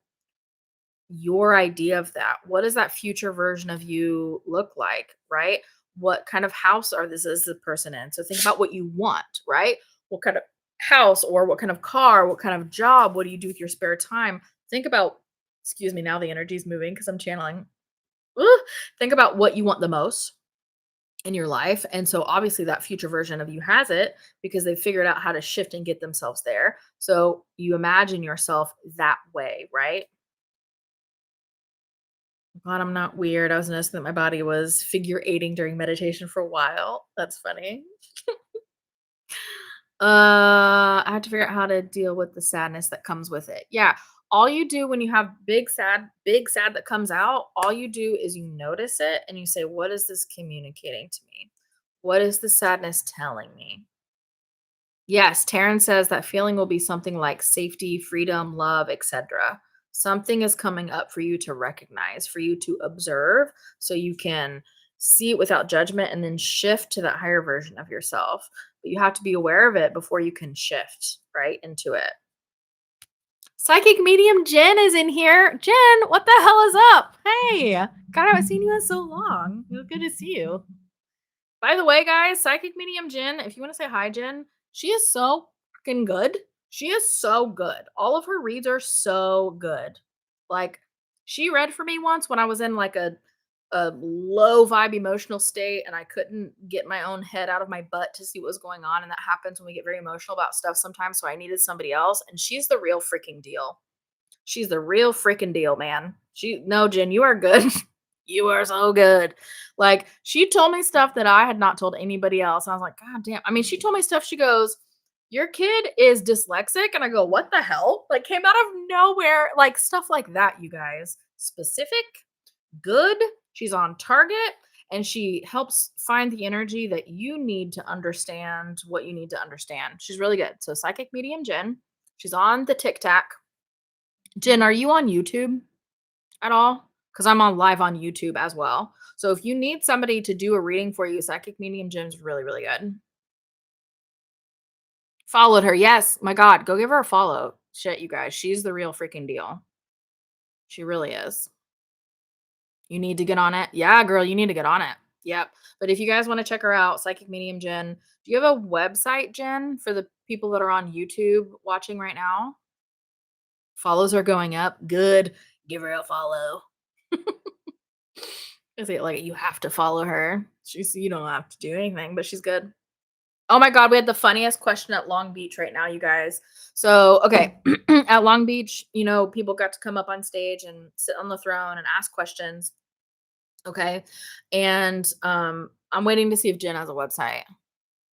your idea of that. What does that future version of you look like, right? What kind of house are this is the person in? So think about what you want, right? What kind of house or what kind of car, what kind of job, what do you do with your spare time? Think about, excuse me, now the energy's moving because I'm channeling. Ooh, think about what you want the most in your life. And so obviously that future version of you has it because they've figured out how to shift and get themselves there. So you imagine yourself that way, right? God, I'm not weird. I was noticing that my body was figure eighting during meditation for a while. That's funny. I had to figure out how to deal with the sadness that comes with it. Yeah. All you do when you have big sad that comes out, all you do is you notice it and you say, what is this communicating to me? What is the sadness telling me? Yes, Taryn says that feeling will be something like safety, freedom, love, etc. Something is coming up for you to recognize, for you to observe, so you can see it without judgment and then shift to that higher version of yourself. But you have to be aware of it before you can shift right into it. Psychic medium Jen is in here. Jen, what the hell is up? Hey, God, I haven't seen you in so long. It was good to see you. By the way, guys, Psychic Medium Jen, if you want to say hi, Jen, she is so freaking good. She is so good. All of her reads are so good. Like, she read for me once when I was in like a low vibe emotional state and I couldn't get my own head out of my butt to see what was going on. And that happens when we get very emotional about stuff sometimes. So I needed somebody else. And she's the real freaking deal. She's the real freaking deal, man. No, Jen, you are good. You are so good. Like, she told me stuff that I had not told anybody else. I was like, God damn. I mean, she told me stuff. She goes, your kid is dyslexic. And I go, what the hell? Like, came out of nowhere. Like, stuff like that, you guys. Specific, good. She's on target. And she helps find the energy that you need to understand what you need to understand. She's really good. So, Psychic Medium Jen. She's on the TikTok. Jen, are you on YouTube at all? Because I'm on live on YouTube as well. So if you need somebody to do a reading for you, Psychic Medium Jen's really, really good. Followed her. Yes. My God. Go give her a follow. Shit, you guys. She's the real freaking deal. She really is. You need to get on it. Yeah, girl, you need to get on it. Yep. But if you guys want to check her out, Psychic Medium Jen, do you have a website, Jen, for the people that are on YouTube watching right now? Follows are going up. Good. Give her a follow. Is it like you have to follow her? You don't have to do anything, but she's good. Oh my God, we had the funniest question at Long Beach right now, you guys. So, okay, at Long Beach, people got to come up on stage and sit on the throne and ask questions. Okay. And I'm waiting to see if Jen has a website.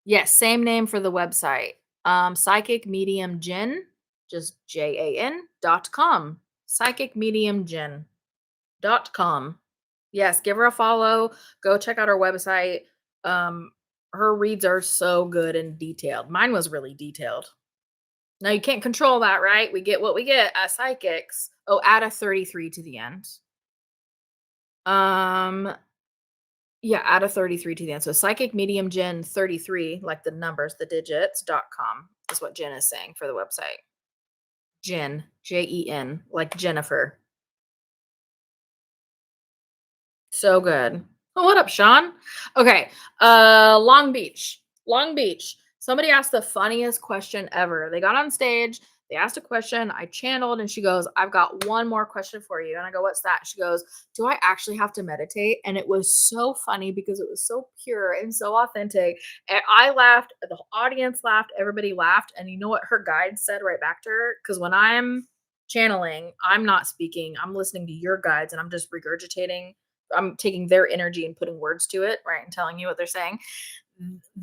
Yes, same name for the website. Psychic Medium Jen, just JAN.com. Psychic Medium Jen.com. Yes, give her a follow. Go check out her website. Her reads are so good and detailed. Mine was really detailed. Now you can't control that, right? We get what we get as psychics. Oh, add a 33 to the end. Yeah, add a 33 to the end. So Psychic Medium Jen 33, like the numbers, the digits.com is what Jen is saying for the website. Jen, JEN, like Jennifer. So good. What up, Sean? Okay. Long Beach. Long Beach. Somebody asked the funniest question ever. They got on stage, they asked a question, I channeled, and she goes, I've got one more question for you. And I go, what's that? She goes, do I actually have to meditate? And it was so funny because it was so pure and so authentic. And I laughed, the audience laughed, everybody laughed. And you know what her guide said right back to her? Because when I'm channeling, I'm not speaking, I'm listening to your guides and I'm just regurgitating. I'm taking their energy and putting words to it, right? And telling you what they're saying.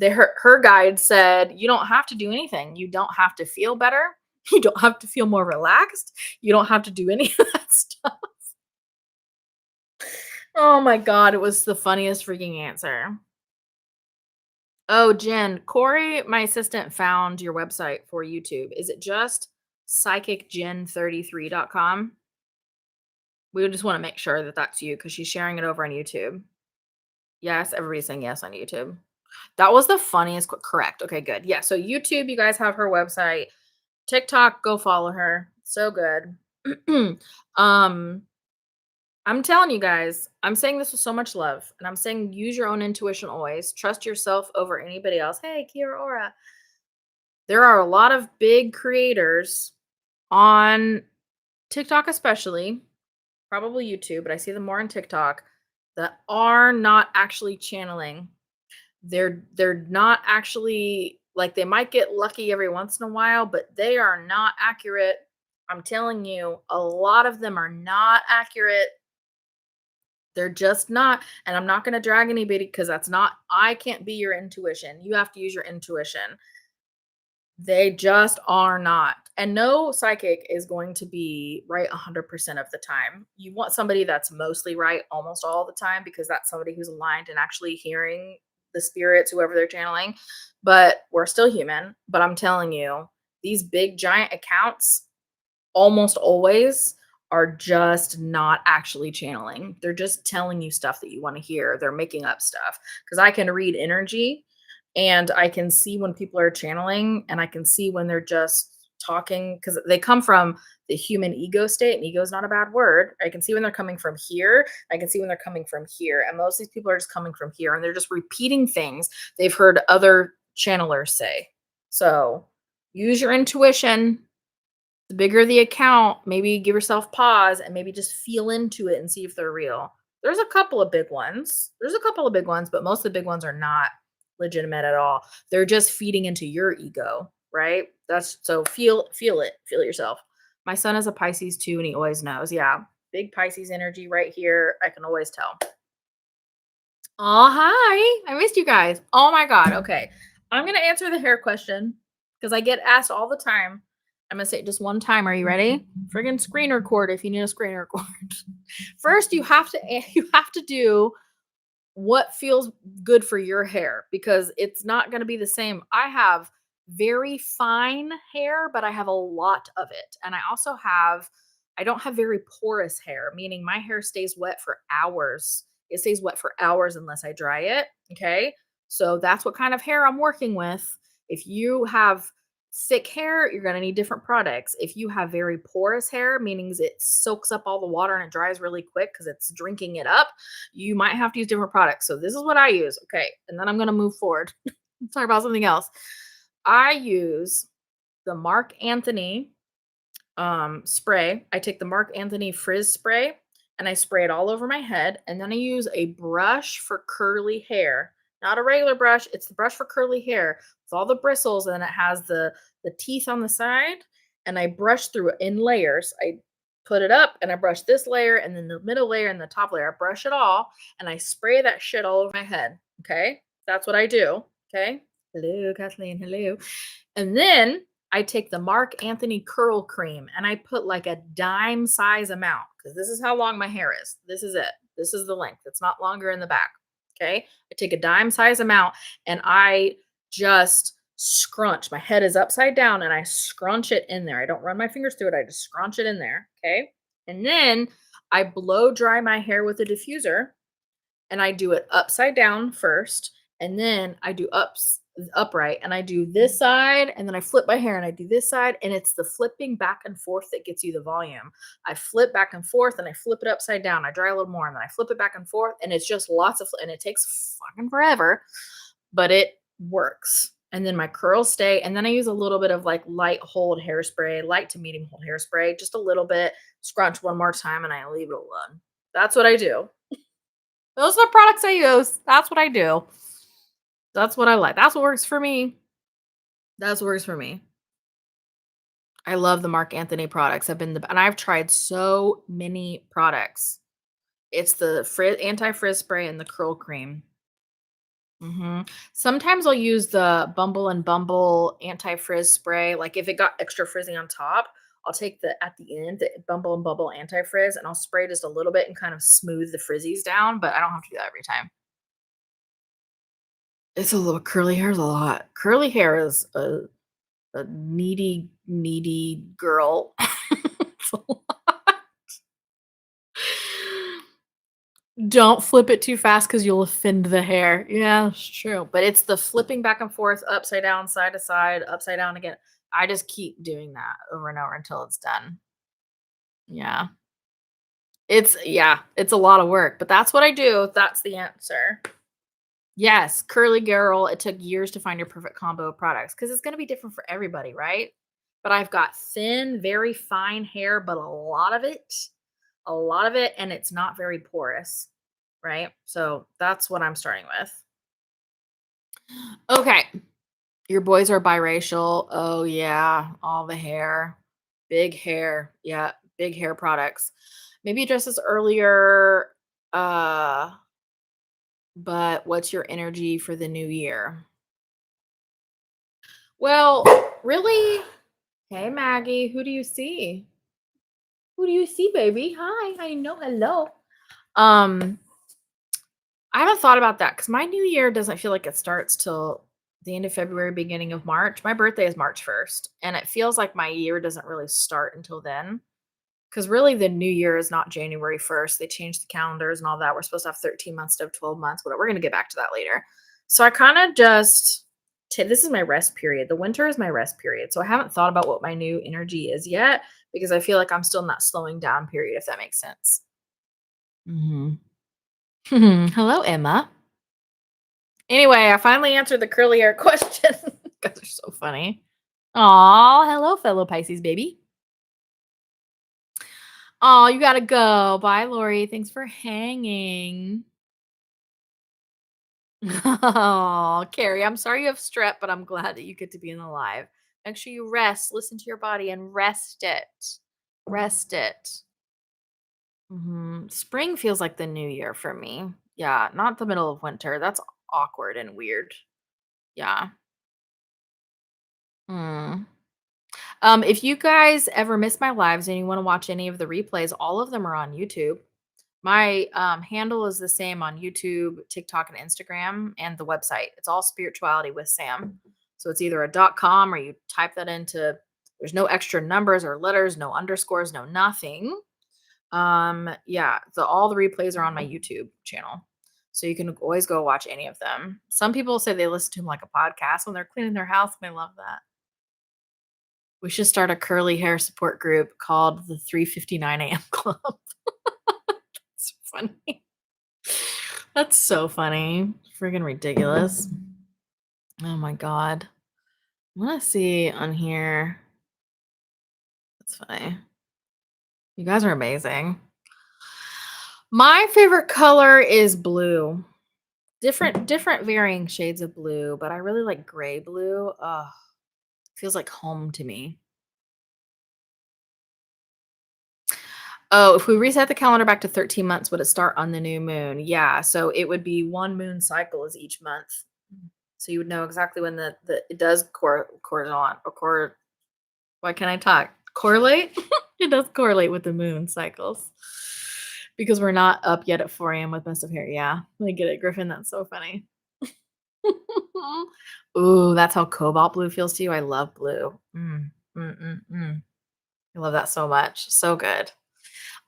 Her guide said, you don't have to do anything. You don't have to feel better. You don't have to feel more relaxed. You don't have to do any of that stuff. Oh my God. It was the funniest freaking answer. Oh, Jen, Corey, my assistant, found your website for YouTube. Is it just psychicgen33.com? We just want to make sure that that's you because she's sharing it over on YouTube. Yes, everybody's saying yes on YouTube. That was the funniest correct. Okay, good. Yeah, so YouTube, you guys have her website. TikTok, go follow her. So good. um, I'm telling you guys, I'm saying this with so much love, and I'm saying use your own intuition always. Trust yourself over anybody else. Hey, Kira Ora. There are a lot of big creators on TikTok, especially, probably YouTube, but I see them more on TikTok that are not actually channeling. They're not actually like they might get lucky every once in a while, but they are not accurate. I'm telling you, a lot of them are not accurate. They're just not. And I'm not going to drag anybody because that's not, I can't be your intuition. You have to use your intuition. They just are not. And no psychic is going to be right 100% of the time. You want somebody that's mostly right almost all the time because that's somebody who's aligned and actually hearing the spirits, whoever they're channeling. But we're still human. But I'm telling you, these big giant accounts almost always are just not actually channeling. They're just telling you stuff that you want to hear. They're making up stuff because I can read energy and I can see when people are channeling and I can see when they're just talking because they come from the human ego state, and ego is not a bad word. I can see when they're coming from here. I can see when they're coming from here. And most of these people are just coming from here and they're just repeating things they've heard other channelers say. So use your intuition. The bigger the account, maybe give yourself pause and maybe just feel into it and see if they're real. There's a couple of big ones. There's a couple of big ones, but most of the big ones are not legitimate at all. They're just feeding into your ego, right? That's so feel it, feel it yourself. My son is a Pisces too, and he always knows. Yeah, big Pisces energy right here. I can always tell. Oh, hi. I missed you guys. Oh my God. Okay. I'm going to answer the hair question because I get asked all the time. I'm going to say it just one time. Are you ready? Friggin' screen record if you need a screen record. First, you have to do what feels good for your hair because it's not going to be the same. I have very fine hair, but I have a lot of it. And I don't have very porous hair, meaning my hair stays wet for hours. It stays wet for hours unless I dry it. Okay. So that's what kind of hair I'm working with. If you have thick hair, you're going to need different products. If you have very porous hair, meaning it soaks up all the water and it dries really quick because it's drinking it up, you might have to use different products. So this is what I use. Okay. And then I'm going to move forward. Let's talk about something else. I use the Mark Anthony spray. I take the Mark Anthony frizz spray and I spray it all over my head. And then I use a brush for curly hair. Not a regular brush, it's the brush for curly hair with all the bristles, and it has the teeth on the side. And I brush through it in layers. I put it up and I brush this layer and then the middle layer and the top layer. I brush it all and I spray that shit all over my head. Okay. That's what I do. Okay. Hello, Kathleen. Hello. And then I take the Mark Anthony curl cream and I put like a dime size amount because this is how long my hair is. This is it. This is the length. It's not longer in the back. Okay. I take a dime size amount and I just scrunch. My head is upside down and I scrunch it in there. I don't run my fingers through it. I just scrunch it in there. Okay. And then I blow dry my hair with a diffuser and I do it upside down first. And then I do upright, and I do this side, and then I flip my hair and I do this side, and it's the flipping back and forth that gets you the volume. I flip back and forth and I flip it upside down. I dry a little more and then I flip it back and forth, and it's just lots of and it takes fucking forever, but it works. And then my curls stay, and then I use a little bit of like light hold hairspray, light to medium hold hairspray, just a little bit, scrunch one more time, and I leave it alone. That's what I do. Those are the products I use. That's what I do. That's what I like. That's what works for me. That's what works for me. I love the Marc Anthony products. And I've tried so many products. It's the anti-frizz spray and the curl cream. Sometimes I'll use the Bumble and Bumble anti-frizz spray. Like if it got extra frizzy on top, I'll take the at the end, the Bumble and Bubble anti-frizz, and I'll spray just a little bit and kind of smooth the frizzies down, but I don't have to do that every time. It's a little curly hair is a lot. Curly hair is a needy, needy girl. It's a lot. Don't flip it too fast because you'll offend the hair. Yeah, it's true. But it's the flipping back and forth, upside down, side to side, upside down again. I just keep doing that over and over until it's done. Yeah. It's a lot of work, but that's what I do. That's the answer. Yes, curly girl. It took years to find your perfect combo of products because it's going to be different for everybody, right? But I've got thin, very fine hair, but a lot of it, and it's not very porous, right? So that's what I'm starting with. Okay, your boys are biracial. Oh yeah, all the hair, big hair. Yeah, big hair products. Maybe address this earlier. Uh, but what's your energy for the new year? Well, really? Hey Maggie, who do you see? Who do you see, baby? Hi, I know. Hello. Um, I haven't thought about that because my new year doesn't feel like it starts till the end of February, beginning of March. My birthday is March 1st, and it feels like my year doesn't really start until then. Because really, the new year is not January 1st. They changed the calendars and all that. We're supposed to have 13 months instead of 12 months, but we're going to get back to that later. So I kind of just, this is my rest period. The winter is my rest period. So I haven't thought about what my new energy is yet because I feel like I'm still in that slowing down period, if that makes sense. Hmm. Hello, Emma. Anyway, I finally answered the curly hair question. You guys are so funny. Aw, hello, fellow Pisces baby. Oh, you gotta go. Bye, Lori. Thanks for hanging. Oh, Carrie, I'm sorry you have strep, but I'm glad that you get to be in the live. Make sure you rest, listen to your body, and rest it. Rest it. Spring feels like the new year for me. Yeah, not the middle of winter. That's awkward and weird. Yeah. Mm. If you guys ever miss my lives and you want to watch any of the replays, all of them are on YouTube. My handle is the same on YouTube, TikTok, and Instagram, and the website. It's all spirituality with Sam. So it's either a .com or you type that into. There's no extra numbers or letters, no underscores, no nothing. Yeah, all the replays are on my YouTube channel. So you can always go watch any of them. Some people say they listen to them like a podcast when they're cleaning their house, and I love that. We should start a curly hair support group called the 3:59 a.m. Club. It's funny. That's so funny. Freaking ridiculous. Oh my god. I want to see on here. That's funny. You guys are amazing. My favorite color is blue. Different varying shades of blue, but I really like gray blue. Feels like home to me. Oh, if we reset the calendar back to 13 months, would it start on the new moon? Yeah, so it would be one moon cycle is each month. So you would know exactly when the it does correlate or why can't I talk? Correlate? It does correlate with the moon cycles. Because we're not up yet at 4 a.m. with Mist of Hair. Yeah, I get it, Griffin. That's so funny. Ooh, that's how cobalt blue feels to you. I love blue. I love that so much. So good.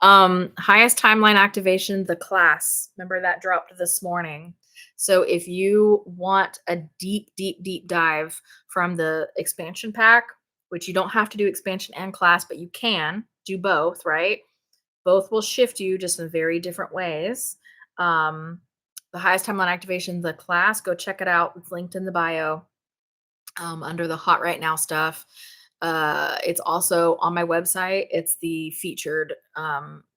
Highest timeline activation, the class. Remember that dropped this morning. So if you want a deep, deep, deep dive from the expansion pack, which you don't have to do expansion and class, but you can do both, right? Both will shift you just in very different ways. Um, the highest timeline activation, the class, go check it out. It's linked in the bio under the hot right now stuff. It's also on my website. It's the featured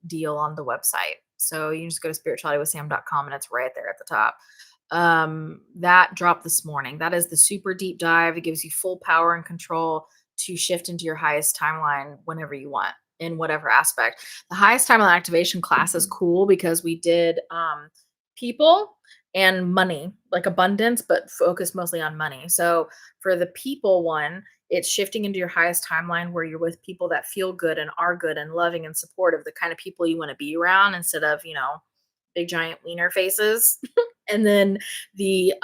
deal on the website. So you can just go to spiritualitywithsam.com and it's right there at the top. That dropped this morning. That is the super deep dive. It gives you full power and control to shift into your highest timeline whenever you want in whatever aspect. The highest timeline activation class is cool because we did people and money, like abundance, but focused mostly on money. So for the people one, it's shifting into your highest timeline where you're with people that feel good and are good and loving and supportive, the kind of people you want to be around instead of, big giant wiener faces. And then the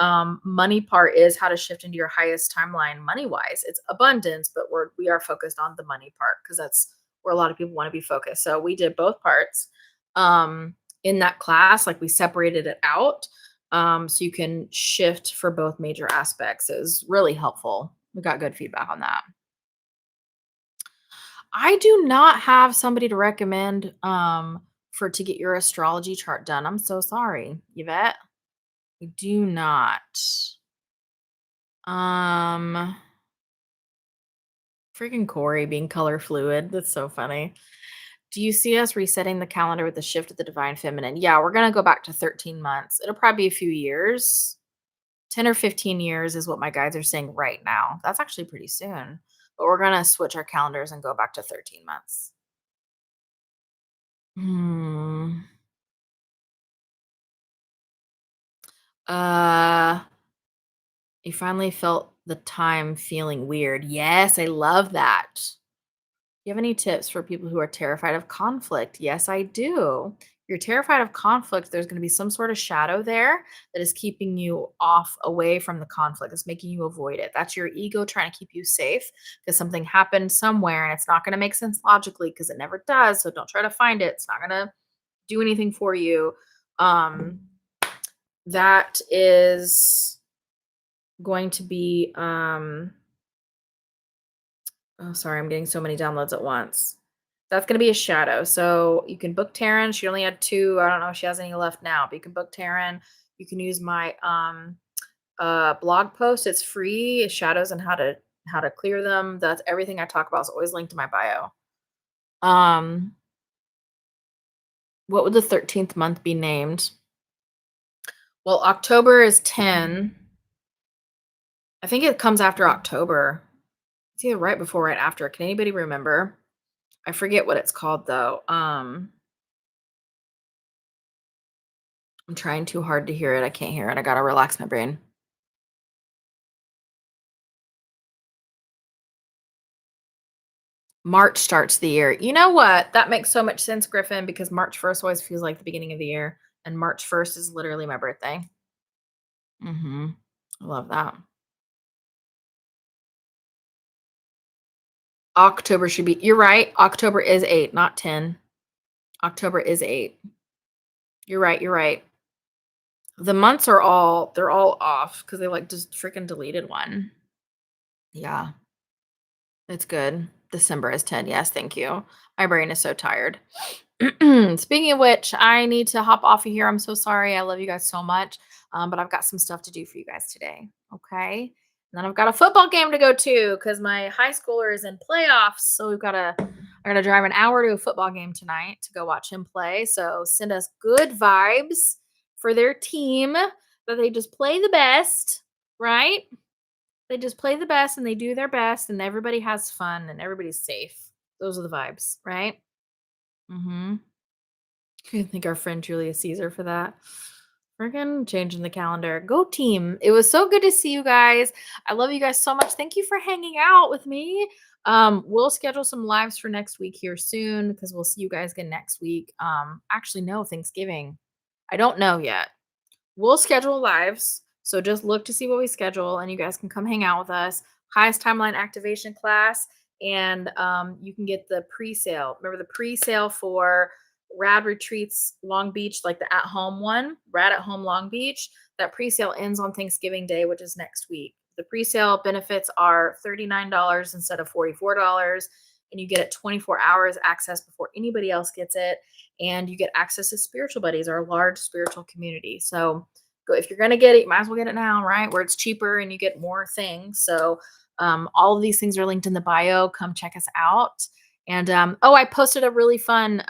money part is how to shift into your highest timeline money wise. It's abundance, but we are focused on the money part because that's where a lot of people want to be focused. So we did both parts in that class, like we separated it out so you can shift for both major aspects. Is really helpful. We got good feedback on that. I do not have somebody to recommend for to get your astrology chart done. I'm so sorry, Yvette. I do not. Um Freaking Corey being color fluid. That's so funny. Do you see us resetting the calendar with the shift of the divine feminine? Yeah, we're gonna go back to 13 months. It'll probably be a few years. 10 or 15 years is what my guides are saying right now. That's actually pretty soon. But we're gonna switch our calendars and go back to 13 months. Hmm. Uh, you finally felt the time feeling weird. Yes, I love that. You have any tips for people who are terrified of conflict? Yes, I do. You're terrified of conflict, there's going to be some sort of shadow there that is keeping you off away from the conflict. It's making you avoid it. That's your ego trying to keep you safe because something happened somewhere and it's not going to make sense logically because it never does. So don't try to find it. It's not going to do anything for you. Um, that is going to be oh, sorry, I'm getting so many downloads at once. That's gonna be a shadow. So you can book Taryn. She only had 2. I don't know if she has any left now, but you can book Taryn. You can use my blog post. It's free. Shadows and how to clear them. That's everything I talk about is always linked to my bio. Um, what would the 13th month be named? Well, October is 10. I think it comes after October. It's either right before, or right after. Can anybody remember? I forget what it's called though. I'm trying too hard to hear it. I can't hear it. I gotta relax my brain. March starts the year. You know what? That makes so much sense, Griffin, because March 1st always feels like the beginning of the year. And March 1st is literally my birthday. I love that. October should be, you're right. October is 8, not 10. October is 8. You're right. You're right. The months they're all off because they like just freaking deleted one. Yeah, it's good. December is 10. Yes, thank you. My brain is so tired. Speaking of which, I need to hop off of here. I'm so sorry. I love you guys so much. But I've got some stuff to do for you guys today. Okay. And then I've got a football game to go to because my high schooler is in playoffs. So I gotta drive an hour to a football game tonight to go watch him play. So send us good vibes for their team that they just play the best, right? They just play the best and they do their best and everybody has fun and everybody's safe. Those are the vibes, right? Mm-hmm. I think our friend Julius Caesar for that. Freaking changing the calendar. Go team. It was so good to see you guys. I love you guys so much. Thank you for hanging out with me. We'll schedule some lives for next week here soon because we'll see you guys again next week. Actually, no, Thanksgiving. I don't know yet. We'll schedule lives. So just look to see what we schedule and you guys can come hang out with us. Highest timeline activation class. And you can get the pre-sale. Remember the pre-sale for Rad Retreats Long Beach, like the at home one, Rad at Home Long Beach. That pre-sale ends on Thanksgiving Day, which is next week. The pre-sale benefits are $39 instead of $44, and you get it 24 hours access before anybody else gets it, and you get access to Spiritual Buddies, our large spiritual community. So go if you're gonna get it, you might as well get it now, right? Where it's cheaper and you get more things. So all of these things are linked in the bio. Come check us out. And oh, I posted a really fun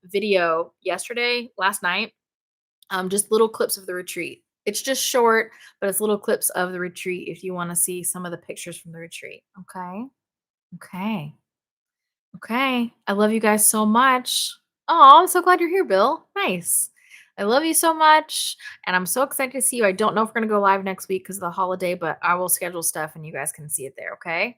video last night. Just little clips of the retreat. It's just short, but it's little clips of the retreat if you want to see some of the pictures from the retreat. Okay. Okay. Okay. I love you guys so much. Oh, I'm so glad you're here, Bill. Nice. I love you so much. And I'm so excited to see you. I don't know if we're going to go live next week because of the holiday, but I will schedule stuff and you guys can see it there. Okay.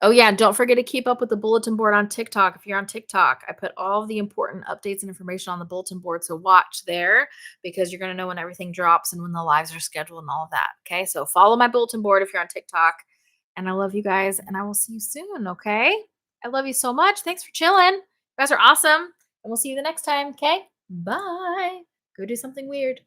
Oh, yeah, and don't forget to keep up with the bulletin board on TikTok. If you're on TikTok, I put all of the important updates and information on the bulletin board, so watch there because you're gonna know when everything drops and when the lives are scheduled and all of that, okay? So follow my bulletin board if you're on TikTok, and I love you guys, and I will see you soon, okay? I love you so much. Thanks for chilling. You guys are awesome, and we'll see you the next time, okay? Bye. Go do something weird.